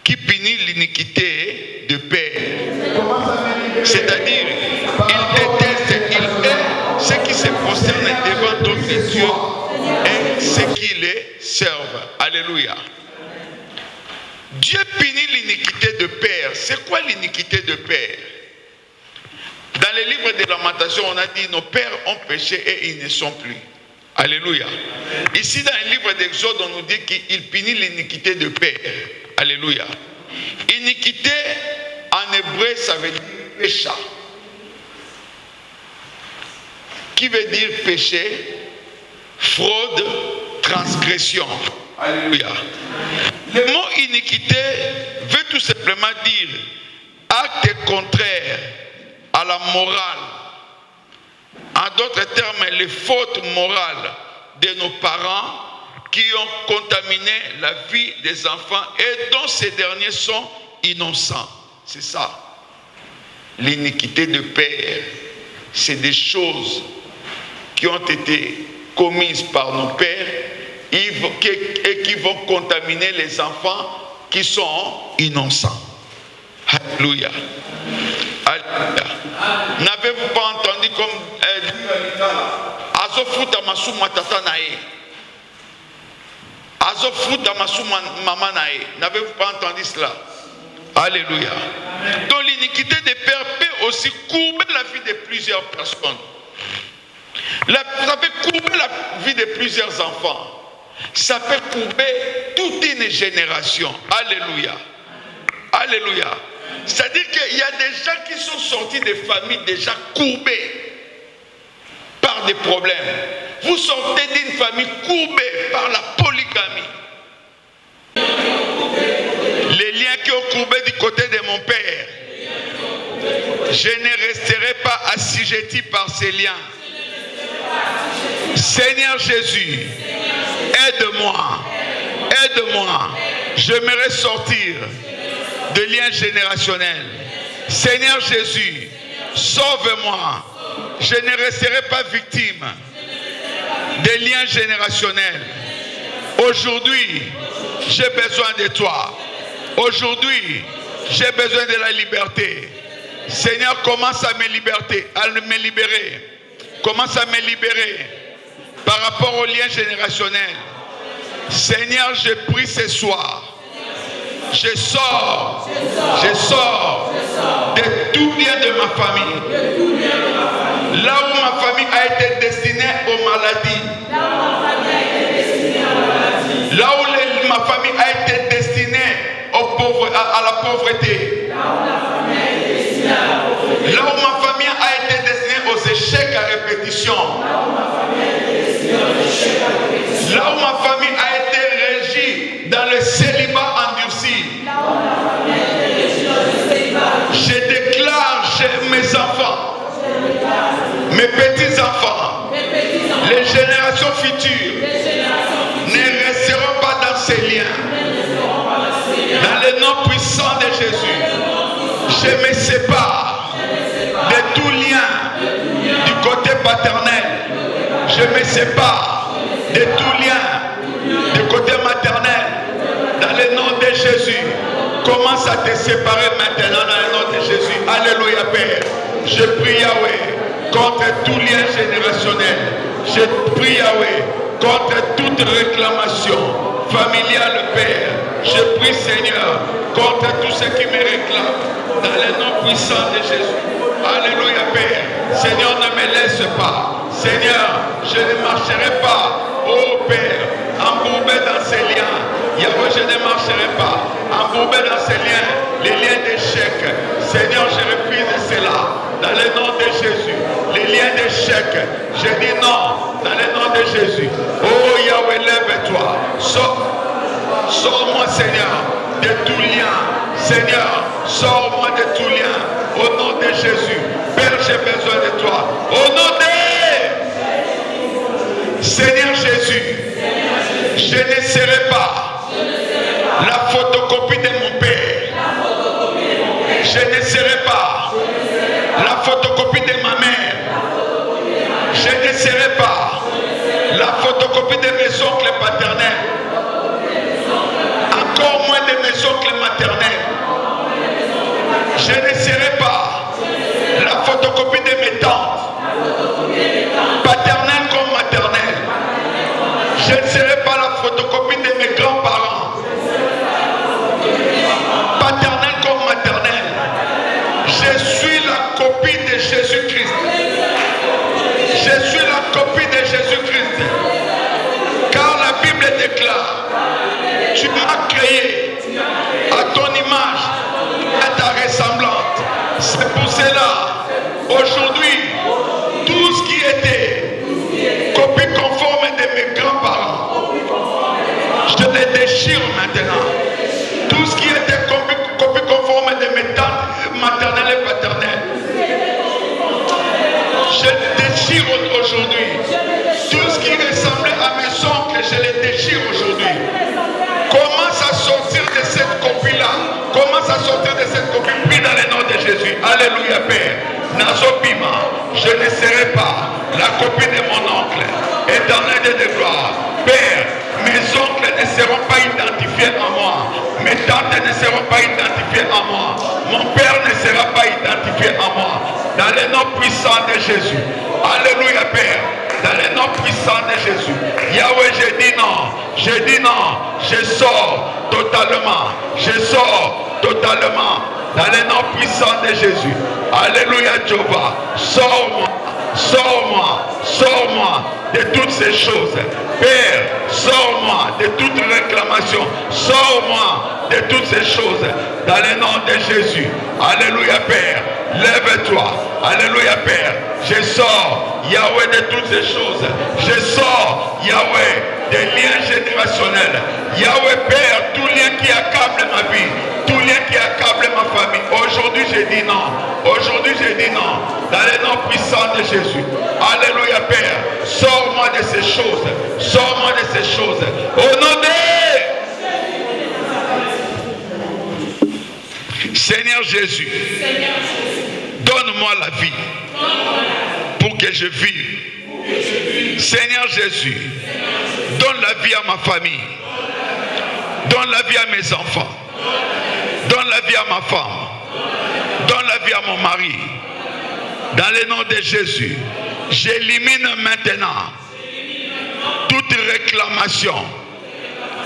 qui punit l'iniquité de père. C'est-à-dire, il déteste, il hait ceux qui se prosternent devant d'autres dieux et ceux qui les servent. Alléluia. Dieu punit l'iniquité de père. C'est quoi l'iniquité de père? Dans les livres de Lamentation, on a dit nos pères ont péché et ils ne sont plus. Alléluia. Ici, dans le livre d'Exode, on nous dit qu'il punit l'iniquité de père. Alléluia. Iniquité, en hébreu, ça veut dire péché. Qui veut dire péché, fraude, transgression. Alléluia. Le mot iniquité veut tout simplement dire acte contraire à la morale. En d'autres termes, les fautes morales de nos parents qui ont contaminé la vie des enfants et dont ces derniers sont innocents. C'est ça. L'iniquité de père, c'est des choses qui ont été commises par nos pères et qui vont contaminer les enfants qui sont innocents. Alléluia. Alléluia. N'avez-vous pas entendu comme Azofuta masu matata nae. Azofuta masu maman nae. N'avez-vous pas entendu cela? Alléluia. Donc l'iniquité des pères peut aussi courber la vie de plusieurs personnes. Ça peut courber la vie de plusieurs enfants. Ça peut courber toute une génération. Alléluia. Alléluia. C'est-à-dire qu'il y a des gens qui sont sortis des familles déjà courbées par des problèmes. Vous sortez d'une famille courbée par la polygamie. Les liens qui ont courbé du côté de mon père, je ne resterai pas assujetti par ces liens. Seigneur Jésus, aide-moi, aide-moi. J'aimerais sortir de liens générationnels. Seigneur Jésus, sauve-moi. Je ne resterai pas victime des liens générationnels. Aujourd'hui, j'ai besoin de toi. Aujourd'hui, j'ai besoin de la liberté. Seigneur, commence à me libérer. Commence à me libérer par rapport aux liens générationnels. Seigneur, je prie ce soir. Je sors de tout lien de ma famille. Là où ma famille a été destinée aux maladies. Là où ma famille a été destinée à la pauvreté. Là où ma famille a été destinée aux échecs à répétition. Là où ma famille a été régie dans le célibat endurci. Je déclare chez mes enfants, mes petits-enfants, les générations futures ne resteront pas dans ces liens. Dans le nom puissant de Jésus, je me sépare de tout lien du côté paternel. Je me sépare de tout lien du côté maternel. Dans le nom de Jésus, commence à te séparer maintenant dans le nom de Jésus. Alléluia, Père. Je prie Yahweh contre tout lien générationnel. Je prie Yahweh contre toute réclamation familiale, Père. Je prie, Seigneur, contre tout ce qui me réclame dans le nom puissant de Jésus. Alléluia, Père. Seigneur, ne me laisse pas. Seigneur, je ne marcherai pas, oh Père, embourbé dans ces liens. Yahweh, je ne marcherai pas, embourbé dans ces liens, les liens d'échec. Seigneur, je refuse cela. Dans le nom de Jésus, les liens échec. J'ai dit non, dans le nom de Jésus. Oh Yahweh, lève-toi. Sors-moi, Seigneur, de tout lien. Seigneur, sors-moi de tout lien. Au nom de Jésus. Père, j'ai besoin de toi. Au nom de Seigneur Jésus, je ne serai pas la photocopie de mon Père. Je ne serai pas la photocopie de ma mère. Je ne serai pas la photocopie de mes oncles paternels. Encore moins de mes oncles maternels. Je ne serai pas la photocopie de mes tantes, paternelles comme maternelles. Je ne serai pas la photocopie de mes grands-parents, paternels comme maternels. Je suis la copie de Jésus-Christ. Je suis la copie de Jésus-Christ. Car la Bible déclare, tu m'as créé à ton image, à ta ressemblance. C'est pour cela, aujourd'hui, tout ce qui était copie conforme de mes grands-parents, je les déchire maintenant. Tout ce qui était copie conforme de mes tantes maternelles et paternelles, je les déchire aujourd'hui. Tout ce qui ressemblait à mes oncles, je les déchire aujourd'hui. Commence à sortir de cette copie-là. Commence à sortir de cette copie. Prie dans le nom de Jésus. Alléluia, Père. Nazopima, je ne serai pas la copie de mon oncle. Éternel de gloire. Père, mes oncles ne seront pas identifiés à moi. Mes tantes ne seront pas identifiées à moi. Mon père ne sera pas identifié à moi. Dans le nom puissant de Jésus. Alléluia, Père. Dans le nom puissant de Jésus. Yahweh, je dis non. Je dis non. Je sors totalement. Je sors totalement. Dans le nom puissant de Jésus. Alléluia, Jéhovah. Sors-moi. Sors-moi. Sors-moi de toutes ces choses. Père, sors-moi de toute réclamation. Sors-moi de toutes ces choses. Dans le nom de Jésus. Alléluia, Père. Lève-toi. Alléluia, Père. Je sors, Yahweh, de toutes ces choses. Je sors, Yahweh, des liens générationnels. Yahweh, Père, tout lien qui accable ma vie, tout lien qui accable ma famille. Aujourd'hui, je dis non. Aujourd'hui, je dis non. Dans le nom puissant de Jésus. Alléluia, Père. Sors-moi de ces choses. Sors-moi de ces choses. Au nom de Seigneur Jésus. Donne-moi la vie pour que je vive. Seigneur Jésus, donne la vie à ma famille. Donne la vie à mes enfants. Donne la vie à ma femme. Donne la vie à mon mari. Dans le nom de Jésus, j'élimine maintenant toute réclamation,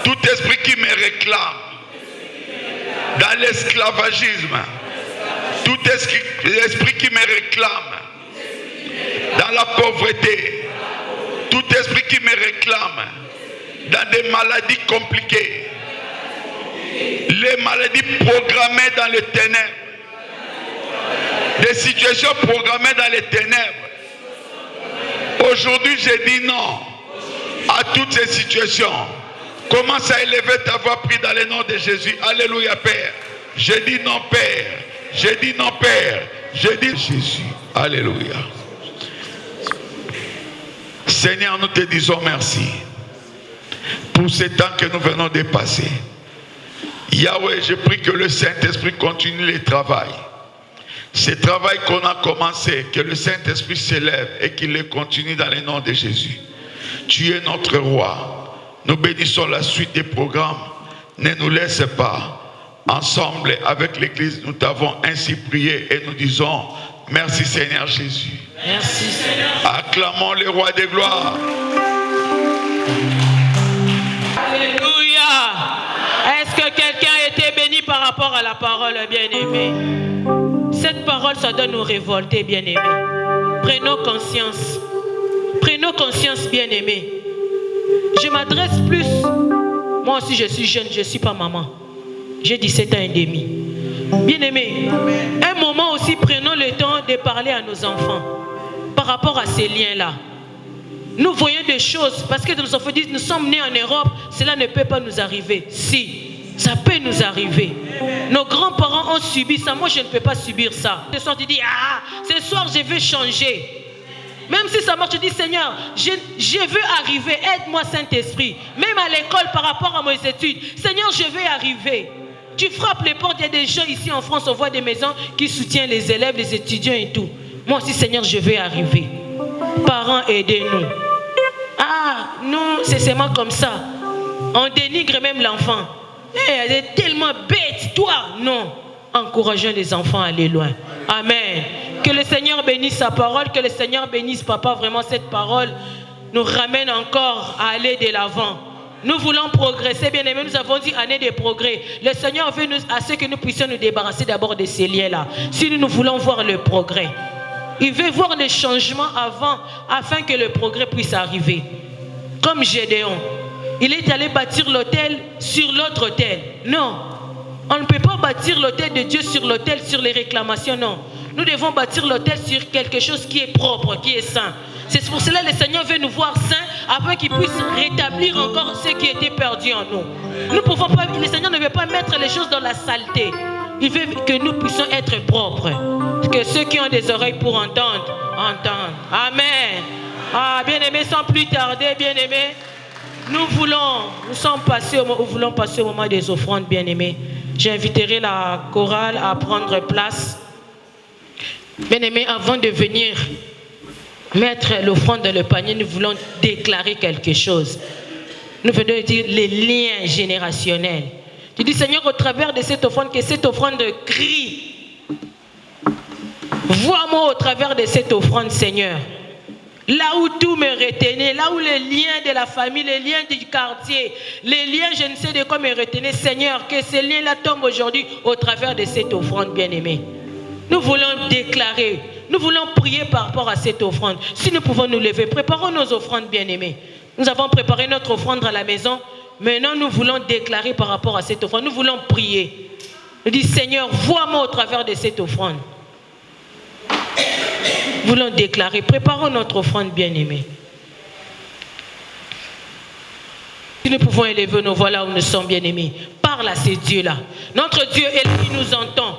tout esprit qui me réclame dans l'esclavagisme. Tout esprit qui me réclame dans la pauvreté, tout esprit qui me réclame dans des maladies compliquées, les maladies programmées dans les ténèbres, des situations programmées dans les ténèbres. Aujourd'hui, je dis non à toutes ces situations. Commence à élever ta voix, prie dans le nom de Jésus. Alléluia, Père. Je dis non, Père. Je dis non, Père. Je dis Jésus. Alléluia. Seigneur, nous te disons merci pour ce temps que nous venons de passer. Yahweh, je prie que le Saint-Esprit continue le travail. Ce travail qu'on a commencé, que le Saint-Esprit s'élève et qu'il le continue dans le nom de Jésus. Tu es notre roi. Nous bénissons la suite des programmes. Ne nous laisse pas. Ensemble, avec l'Église, nous t'avons ainsi prié et nous disons merci Seigneur Jésus. Merci Seigneur. Acclamons le roi des gloires. Alléluia. Est-ce que quelqu'un a été béni par rapport à la parole, bien-aimé? Cette parole, ça doit nous révolter, bien-aimé. Prenons conscience. Prenons conscience, bien-aimé. Je m'adresse plus. Moi aussi, je suis jeune, je ne suis pas maman. J'ai 17 ans et demi. Bien-aimé, un moment aussi, prenons le temps de parler à nos enfants. par rapport à ces liens-là. Nous voyons des choses, parce que nos enfants disent, nous sommes nés en Europe, cela ne peut pas nous arriver. Si, ça peut nous arriver. Nos grands-parents ont subi ça, moi je ne peux pas subir ça. Ce soir tu dis, ce soir je veux changer. Même si ça marche, tu dis, Seigneur, je veux arriver, aide-moi Saint-Esprit. Même à l'école par rapport à mes études, Seigneur, je vais arriver. Tu frappes les portes, il y a des gens ici en France, on voit des maisons qui soutiennent les élèves, les étudiants et tout. Moi aussi, Seigneur, je vais arriver. Parents, aidez-nous. Non, c'est seulement comme ça. On dénigre même l'enfant. Elle est tellement bête, toi. Non, encourageons les enfants à aller loin. Amen. Que le Seigneur bénisse sa parole, que le Seigneur bénisse, papa, vraiment cette parole nous ramène encore à aller de l'avant. Nous voulons progresser, bien aimés, nous avons dit année de progrès. Le Seigneur veut à ce que nous puissions nous débarrasser d'abord de ces liens-là. Si nous voulons voir le progrès. Il veut voir les changements avant, afin que le progrès puisse arriver. Comme Gédéon, il est allé bâtir l'autel sur l'autre autel. Non, on ne peut pas bâtir l'autel de Dieu sur l'autel, sur les réclamations, non. Nous devons bâtir l'autel sur quelque chose qui est propre, qui est saint. C'est pour cela que le Seigneur veut nous voir saints, afin qu'il puisse rétablir encore ce qui était perdu en nous. Nous pouvons pas, le Seigneur ne veut pas mettre les choses dans la saleté. Il veut que nous puissions être propres. Que ceux qui ont des oreilles pour entendre, entendent. Amen. Bien-aimés, sans plus tarder, bien-aimés, nous voulons passer au moment des offrandes, bien-aimés. J'inviterai la chorale à prendre place. Bien-aimés, avant de venir mettre l'offrande dans le panier, nous voulons déclarer quelque chose. Nous venons de dire les liens générationnels. Tu dis, Seigneur, au travers de cette offrande, que cette offrande crie. Vois-moi au travers de cette offrande, Seigneur. Là où tout me retenait, là où les liens de la famille, les liens du quartier, les liens, je ne sais de quoi me retenaient, Seigneur, que ces liens-là tombent aujourd'hui au travers de cette offrande, bien-aimée. Nous voulons déclarer, nous voulons prier par rapport à cette offrande. Si nous pouvons nous lever, préparons nos offrandes, bien-aimés. Nous avons préparé notre offrande à la maison. Maintenant, nous voulons déclarer par rapport à cette offrande. Nous voulons prier. Nous disons, Seigneur, vois-moi au travers de cette offrande. Nous voulons déclarer. Préparons notre offrande, bien-aimée. Si nous pouvons élever nos voix là où nous sommes, bien-aimés, parle à ces dieux-là. Notre Dieu est là qui nous entend.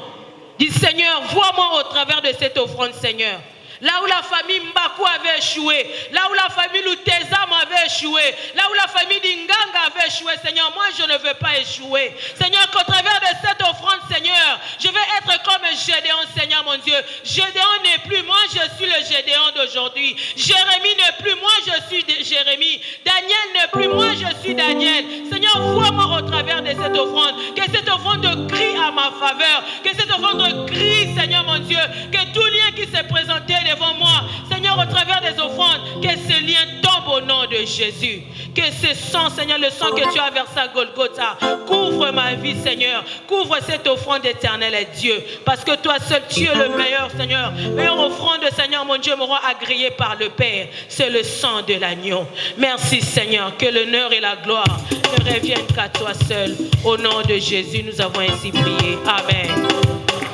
Dis, Seigneur, vois-moi au travers de cette offrande, Seigneur. Là où la famille Mbakou avait échoué, là où la famille Loutezam avait échoué, là où la famille Dinganga avait échoué, Seigneur, moi je ne veux pas échouer. Seigneur, qu'au travers de cette offrande, Seigneur, je vais être comme Gédéon, Seigneur mon Dieu. Gédéon n'est plus, moi je suis le Gédéon d'aujourd'hui. Jérémie n'est plus, moi je suis Jérémie. Daniel n'est plus, moi je suis Daniel. Seigneur, vois-moi au travers de cette offrande, que cette offrande crie à ma faveur, que cette offrande crie, Seigneur mon Dieu, que tout lien qui s'est présenté devant moi, Seigneur, au travers des offrandes, que ce lien tombe au nom de Jésus. Que ce sang, Seigneur, le sang que tu as versé à Golgotha, couvre ma vie, Seigneur. Couvre cette offrande éternelle à Dieu. Parce que toi seul, tu es le meilleur, Seigneur. Meilleure offrande, Seigneur, mon Dieu, mon roi, agréé par le Père. C'est le sang de l'agneau. Merci, Seigneur, que l'honneur et la gloire ne reviennent qu'à toi seul. Au nom de Jésus, nous avons ainsi prié. Amen.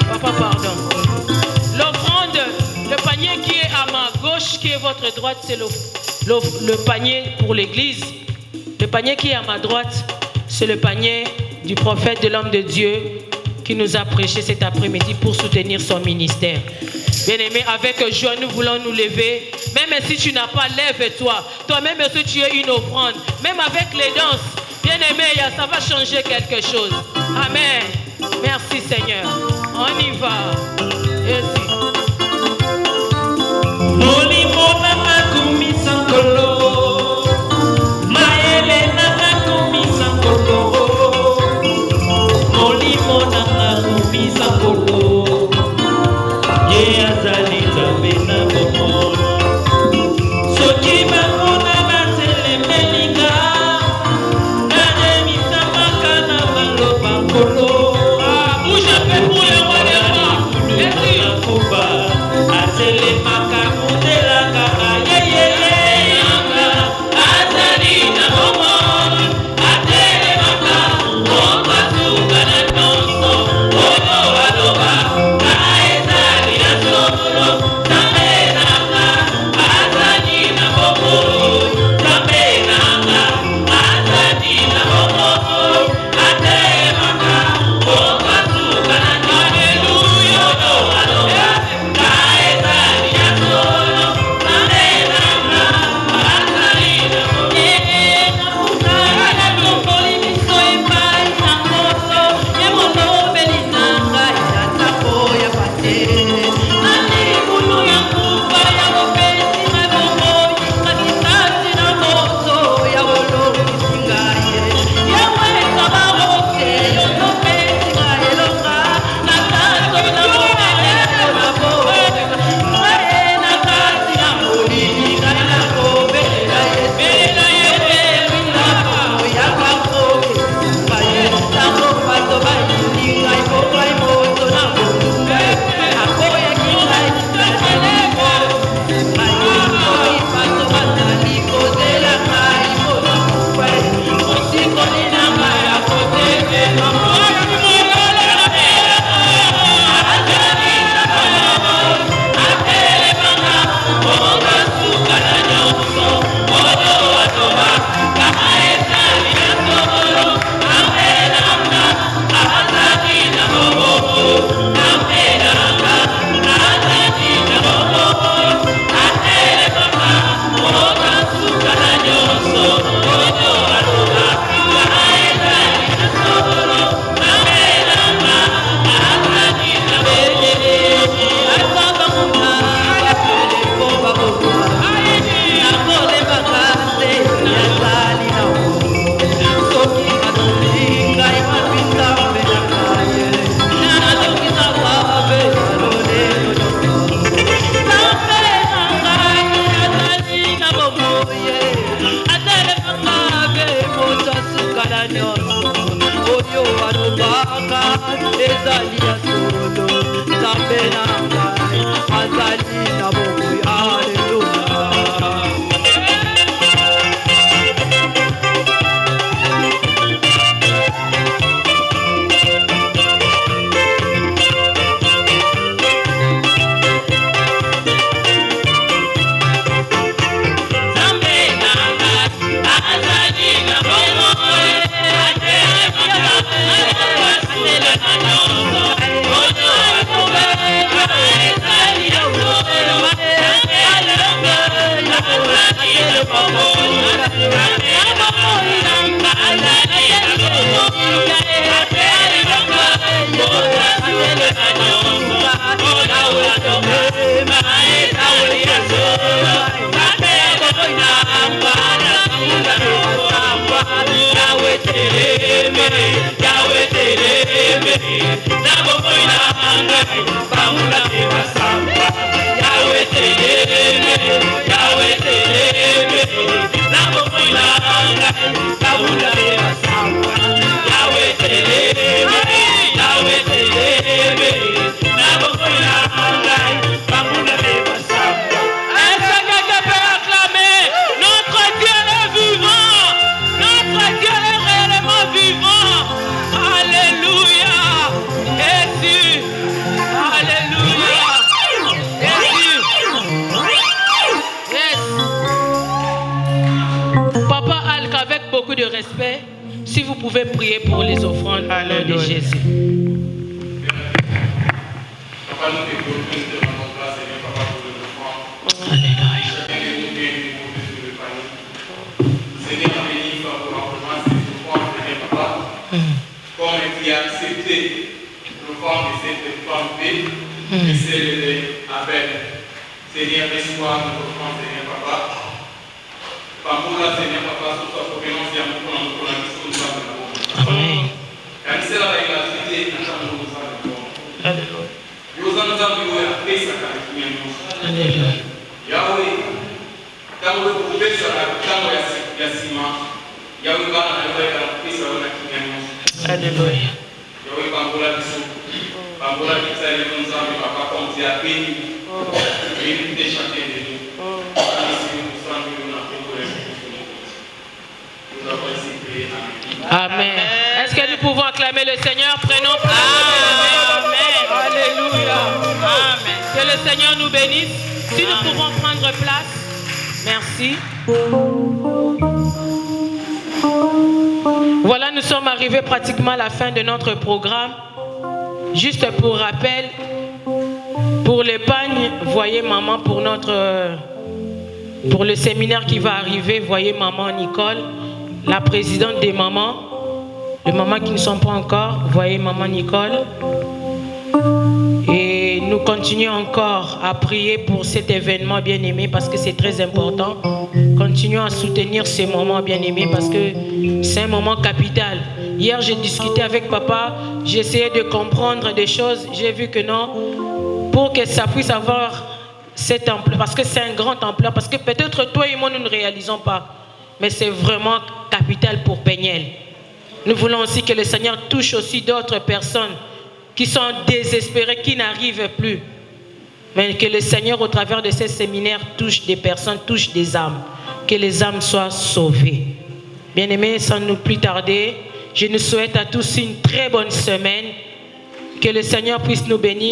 Papa, pardon. L'offrande, le panier qui est à ma gauche, qui est votre droite, c'est le panier pour l'église. Le panier qui est à ma droite, c'est le panier du prophète, de l'homme de Dieu qui nous a prêché cet après-midi pour soutenir son ministère. Bien-aimé, avec joie, nous voulons nous lever. Même si tu n'as pas, lève-toi. Toi-même, si tu es une offrande, même avec les danses, bien-aimé, ça va changer quelque chose. Amen. Merci, Seigneur. On y va. Merci. Molimona nakumi sankolo, maele nakumi sankolo, molimona nakumi sankolo, ye azali zambe na bomona, soki bakona batele melinga, nanemisa makana maloba kolo, bouge un peu pour le roi des rois, merci. Azele makamu de la kaka ye azali na momon atele maka omba sugana tonso ono aloba na ezali na solo tamena De respect, si vous pouvez prier pour les offrandes au nom de Jésus. Comme tu as accepté l'offrande de cette femme et celle d'Abel. Seigneur, reçois notre offrande, Seigneur Papa. Pamoula, Seigneur Papa, sous sa provenance, il y a beaucoup de mission de la Amen. Quand c'est la réalité, nous avons nous Alléluia. Nous avons appris ça quand nous Alléluia. Yahweh, quand vous pouvez sur la table de Yassima, Yahweh va nous appris ça quand nous Alléluia. Yahweh Pamoula, Pamoula, qui s'est nous avons papa comme tu as béni, béni de chacun de nous. Amen. Est-ce que nous pouvons acclamer le Seigneur? Prenons place. Amen. Alléluia. Amen. Que le Seigneur nous bénisse. Si nous pouvons prendre place. Merci. Voilà, nous sommes arrivés pratiquement à la fin de notre programme. Juste pour rappel, pour l'épargne, voyez maman pour le séminaire qui va arriver, voyez maman Nicole. La présidente des mamans, les mamans qui ne sont pas encore, voyez maman Nicole. Et nous continuons encore à prier pour cet événement bien-aimé parce que c'est très important. Continuons à soutenir ce moment bien-aimé parce que c'est un moment capital. Hier, j'ai discuté avec papa, j'ai essayé de comprendre des choses. J'ai vu que non, pour que ça puisse avoir cette ampleur, parce que c'est un grand ampleur, parce que peut-être toi et moi, nous ne réalisons pas. Mais c'est vraiment capital pour Péniel. Nous voulons aussi que le Seigneur touche aussi d'autres personnes qui sont désespérées, qui n'arrivent plus. Mais que le Seigneur, au travers de ces séminaires, touche des personnes, touche des âmes. Que les âmes soient sauvées. Bien-aimés, sans nous plus tarder, je nous souhaite à tous une très bonne semaine. Que le Seigneur puisse nous bénir.